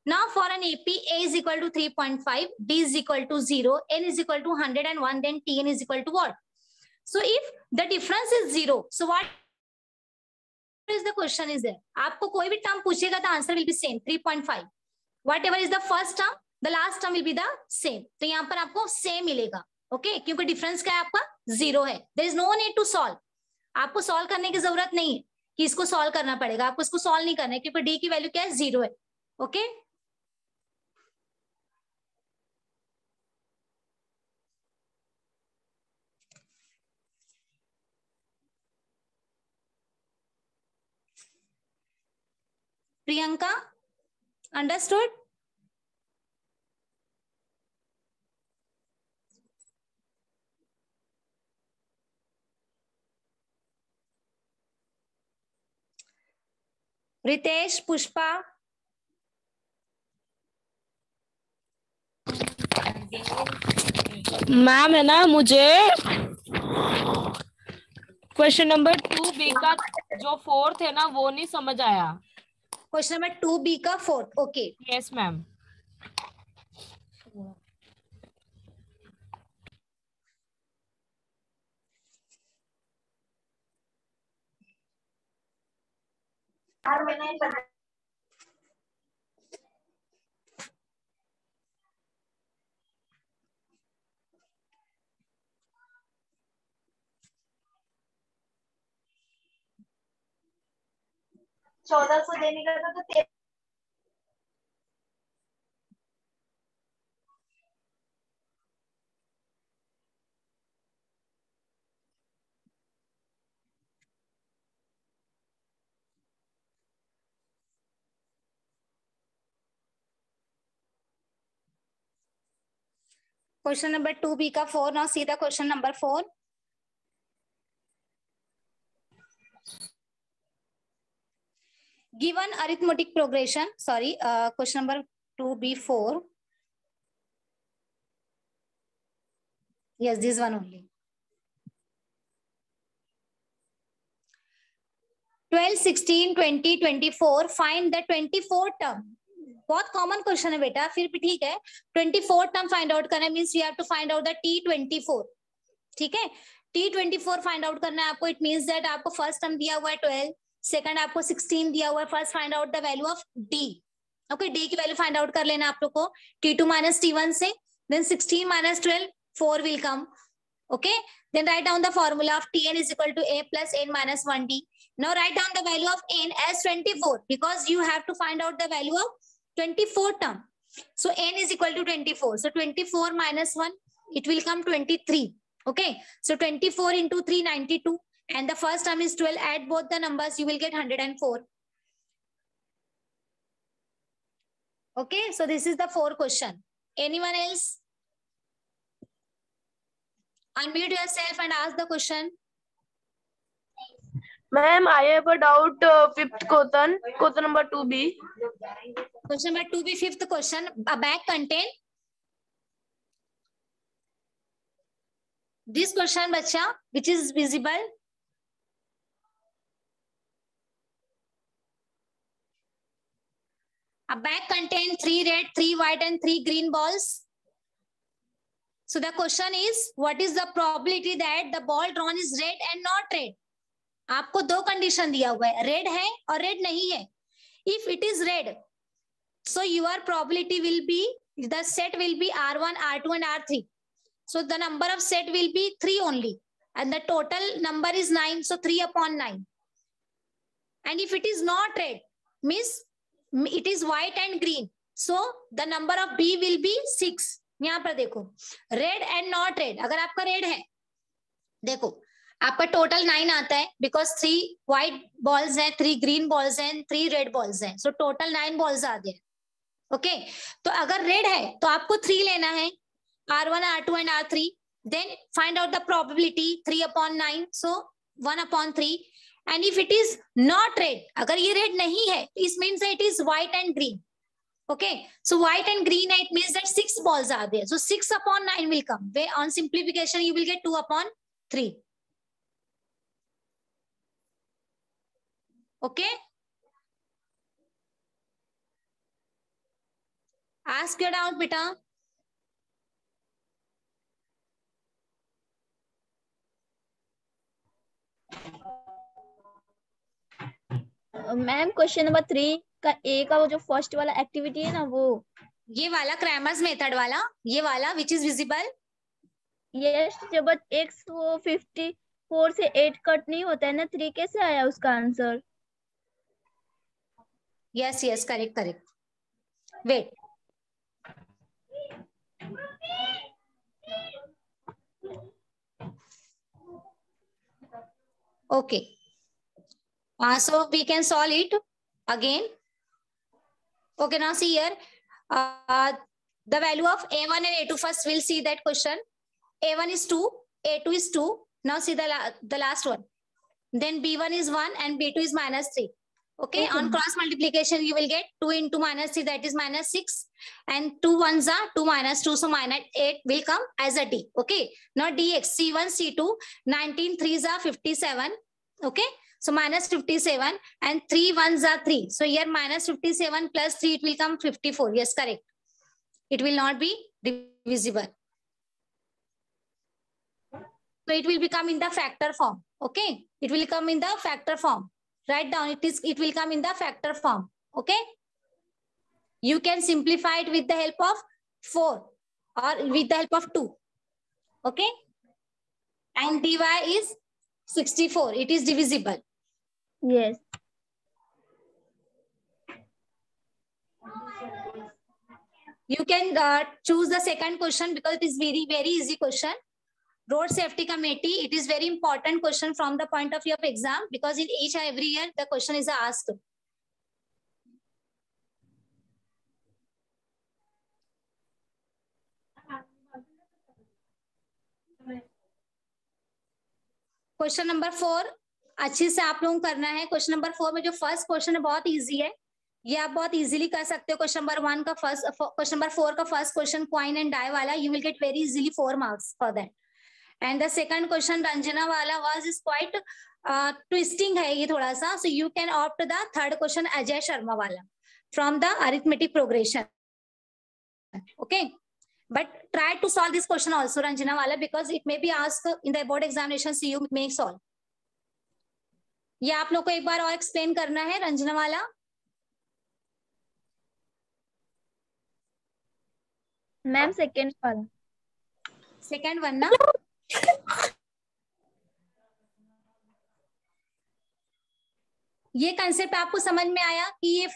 Now for an AP, A is equal to 3.5, B is equal to 0, N is equal to 101, then Tn is equal to what? So if the difference is 0, so what is the question is there? आपको कोई भी term पूछेगा तो answer will be same, 3.5. Whatever is the first term, the last term will be the same. तो यहाँ पर आपको same मिलेगा. ओके क्योंकि डिफरेंस क्या है आपका 0 है. There is no need to solve. आपको सॉल्व करने की जरूरत नहीं है कि इसको सॉल्व करना पड़ेगा. आपको इसको सॉल्व नहीं करना है क्योंकि डी की वैल्यू क्या है 0 है. Okay Priyanka understood. Ritesh, Pushpa, ma'am है ना मुझे क्वेश्चन नंबर 2B का जो 4th है ना वो नहीं समझ आया. क्वेश्चन नंबर 2B का 4th. Okay yes ma'am. चौदह सौ देने का था तो क्वेश्चन नंबर 2B का 4. Now see the question number 4. Given arithmetic progression, sorry, question number 2B4. Yes, this one only. 12, 16, 20, 24. Find the 24 term. बहुत कॉमन क्वेश्चन है बेटा, फिर भी ठीक है. 24 टर्म फाइंड आउट करना means you have to find out the T24. ठीक है, T24 फाइंड आउट करना है आपको. इट मीन्स दैट आपको फर्स्ट टर्म दिया हुआ है 12, सेकंड आपको 16 दिया हुआ है. First find out the value of D. Okay, D की वैल्यू फाइंड आउट कर लेना आप लोग को T2 माइनस T1 से. Then 16 minus 12, 4 will come. Okay, then write down the formula of Tn is equal to A plus N minus 1D. Now write down the value of N as 24 because you have to find out the value of 24 term. So N is equal to 24. So 24 minus 1, it will come 23. Okay, so 24 into 3, 92. And the first term is 12. Add both the numbers, you will get 104. Okay, so this is the 4 question. Anyone else? Unmute yourself and ask the question. Ma'am I have a doubt fifth question number 2B. Question number 2B, fifth question. A bag contain this question, बच्चा, which is visible. A bag contains 3 red, 3 white, and 3 green balls. So the question is, what is the probability that the ball drawn is red and not red? आपको दो condition दिया हुआ है, red है और red नहीं है. If it is red, so your probability will be, the set will be R1, R2, and R3. So the number of set will be 3 only, and the total number is 9. So 3 upon 9. And if it is not red, means it is white and green. So the number of B will be 6. यहाँ पर देखो, red and not red. अगर आपका red है, देखो आपका total 9 आता है, बिकॉज 3 व्हाइट बॉल्स हैं, 3 ग्रीन बॉल्स हैं, 3 रेड बॉल्स हैं. सो टोटल 9 बॉल्स आते हैं. ओके, तो अगर रेड है तो आपको 3 लेना है, R1, R2 and R3. Then find out the probability 3 upon 9, so 1 upon 3. And if it is not red, अगर ये रेड नहीं है, it means that it is white and green. Okay, so white and green, it means that 6 balls are there. So 6 upon 9 will come. Where on simplification, you will get 2 upon 3. Okay. Ask your doubt, beta. Ma'am question number 3 का ए का वो जो first वाला activity है ना, वो ये वाला क्रैमर्स मेथड वाला, ये वाला which is visible. Yes, but x वो 54 से 8 कट नहीं होता है ना, 3 कैसे आया उसका answer? Yes yes, correct correct. Wait, okay. So we can solve it again. Okay, now see here. The value of A1 and A2, first we'll see that question. A1 is 2, A2 is 2. Now see the last one. Then B1 is 1 and B2 is -3. Okay, on cross multiplication, you will get 2 into -3, that is -6. And 2 ones are 2 minus 2, so -8 will come as a D. Okay, now DX, C1, C2, 19 3s are 57. Okay, so -57 and 3 ones are 3. So here -57 plus 3, it will come 54. Yes, correct. It will not be divisible. So it will become in the factor form. Okay, it will come in the factor form. Write down, it will come in the factor form. Okay, you can simplify it with the help of 4 or with the help of 2. Okay, and dy is 64. It is divisible. Yes. You can choose the second question because it is very, very easy question. Road Safety Committee, it is very important question from the point of view of exam, because in each and every year the question is asked. Question number 4 अच्छे से आप लोगों को करना है. Question number 4 में जो first question है बहुत इजी है, ये आप बहुत इजीली कर सकते हो. क्वेश्चन नंबर 1 का फर्स्ट, क्वेश्चन नंबर 4 का first question coin and die वाला, you will get very easily 4 marks for that. And the second question Ranjana वाला वाज इज क्वाइट ट्विस्टिंग है ये थोड़ा सा, so you can opt the third question Ajay Sharma वाला from the arithmetic progression. Okay, but try to solve this question also Ranjana wala, because it may be asked in the board examination, so you may solve. ये आप लोग को एक बार और explain करना है रंजना वाला. मैम सेकंड वाला, सेकंड वन ना. ये कंसेप्ट आपको समझ में आया कि ये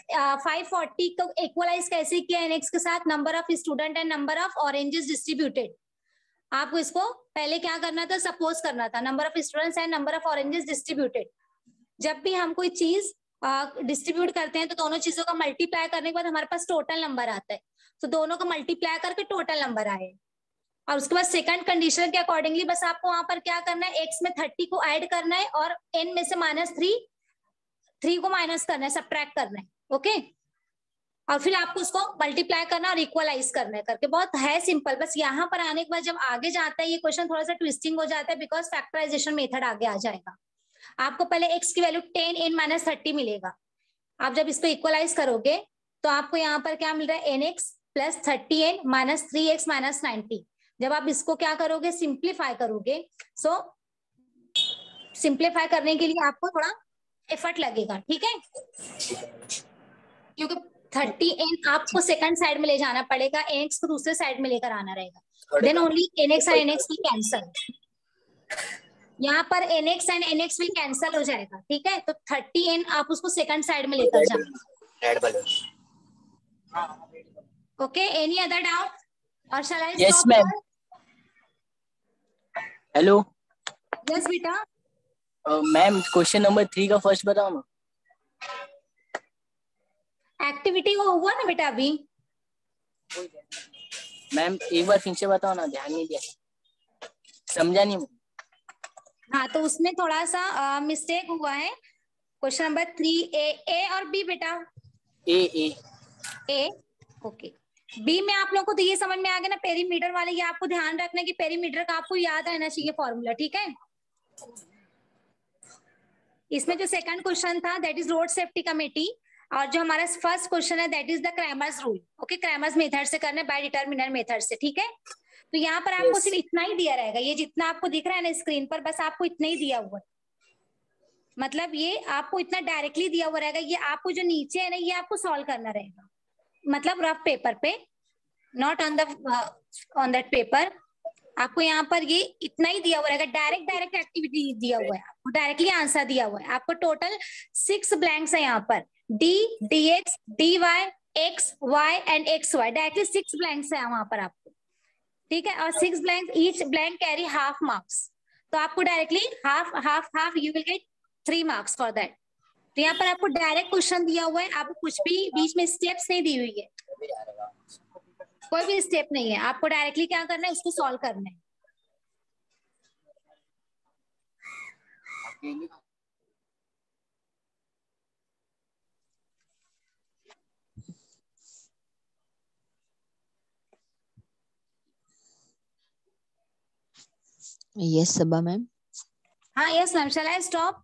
540 को इक्वलाइज कैसे किया एनएक्स के साथ, number of student and number of oranges distributed. आपको इसको पहले क्या करना था, सपोज करना था number of students and number of oranges distributed. जब भी हम कोई चीज डिस्ट्रीब्यूट करते हैं तो दोनों चीजों का मल्टीप्लाई करने के बाद हमारे पास टोटल नंबर आता है. तो दोनों को मल्टीप्लाई करके टोटल नंबर आए, और उसके बाद सेकंड कंडीशन के अकॉर्डिंगली बस आपको वहां पर क्या करना है, x में 30 को ऐड करना है और n में से -3 को माइनस करना है, सब्ट्रैक्ट करना है। ओके, और फिर आपको उसको मल्टीप्लाई करना और इक्वलाइज करना है करके। बहुत है सिंपल। बस यहाँ पर आने के बाद जब आगे जाता है ये क्वेश्चन थोड़ा सा ट्विस्टिंग हो जाता है, बिकॉज फैक्टराइजेशन मेथड आगे आ जाएगा। आपको पहले x की वैल्यू 10n - 30 मिलेगा। आप जब इसको इक्वलाइज करोगे तो आपको यहाँ पर क्या मिल रहा है, nx + 30n - 3x - 90। जब आप इसको क्या करोगे, सिंप्लीफाई करोगे, सो सिंप्लीफाई करने के लिए आपको थोड़ा एफर्ट लगेगा, ठीक है, क्योंकि 30n आपको सेकंड साइड में ले जाना पड़ेगा, nx को दूसरे साइड में लेकर आना रहेगा। देन ओनली nx और nx विल कैंसल। यहाँ पर nx and nx will cancel हो जाएगा, ठीक है। तो 30n आप उसको सेकंड साइड में लेकर जाना। Okay, any other doubt or shall I yes stop? Ma'am. Hello. Yes बेटा। मैम क्वेश्चन नंबर 3 का फर्स्ट बताओ ना। एक्टिविटी वो हुआ ना बेटा अभी। मैम एक बार फिर से बताओ ना, ध्यान नहीं दिया, समझा नहीं। हाँ, तो उसमें थोड़ा सा मिस्टेक हुआ है। क्वेश्चन नंबर 3 ए और बी बेटा। ए ओके। बी में आप लोगों को तो ये समझ में आ गया ना, पेरीमीटर वाले। ये आपको ध्यान रखना कि पेरीमीटर का आपको याद रहना चाहिए फॉर्मूला, ठीक है। इसमें जो सेकंड क्वेश्चन था that is road safety committee, और जो हमारा फर्स्ट क्वेश्चन है that is the Cramer's rule. Okay, Cramer's method से करना है, बाय डिटरमिनर मेथड से, ठीक है। तो यहाँ पर आपको सिर्फ इतना ही दिया रहेगा, ये जितना आपको दिख रहा है ना स्क्रीन पर, बस आपको इतना ही दिया हुआ है। मतलब ये आपको इतना डायरेक्टली दिया हुआ रहेगा। ये आपको जो नीचे है ना, ये आपको सॉल्व करना रहेगा, मतलब रफ पेपर पे, नॉट ऑन दैट पेपर। आपको यहाँ पर ये इतना ही दिया हुआ रहेगा, डायरेक्ट एक्टिविटी दिया हुआ है, आपको डायरेक्टली आंसर दिया हुआ है। आपको टोटल 6 ब्लैंक्स है यहाँ पर, D, dx, dy, x, y and xy, directly 6 blanks है वहां पर आपको, ठीक है। और 6 blank, each blank carry half marks. तो आपको directly half you will gate 3 marks for that. तो यहाँ पर आपको डायरेक्ट क्वेश्चन दिया हुआ है, आपको कुछ भी बीच में स्टेप्स नहीं दी हुई है, कोई भी स्टेप नहीं है। आपको डायरेक्टली क्या करना है, उसको सॉल्व करना है। Yes Saba ma'am. हाँ yes ma'am, shall I stop?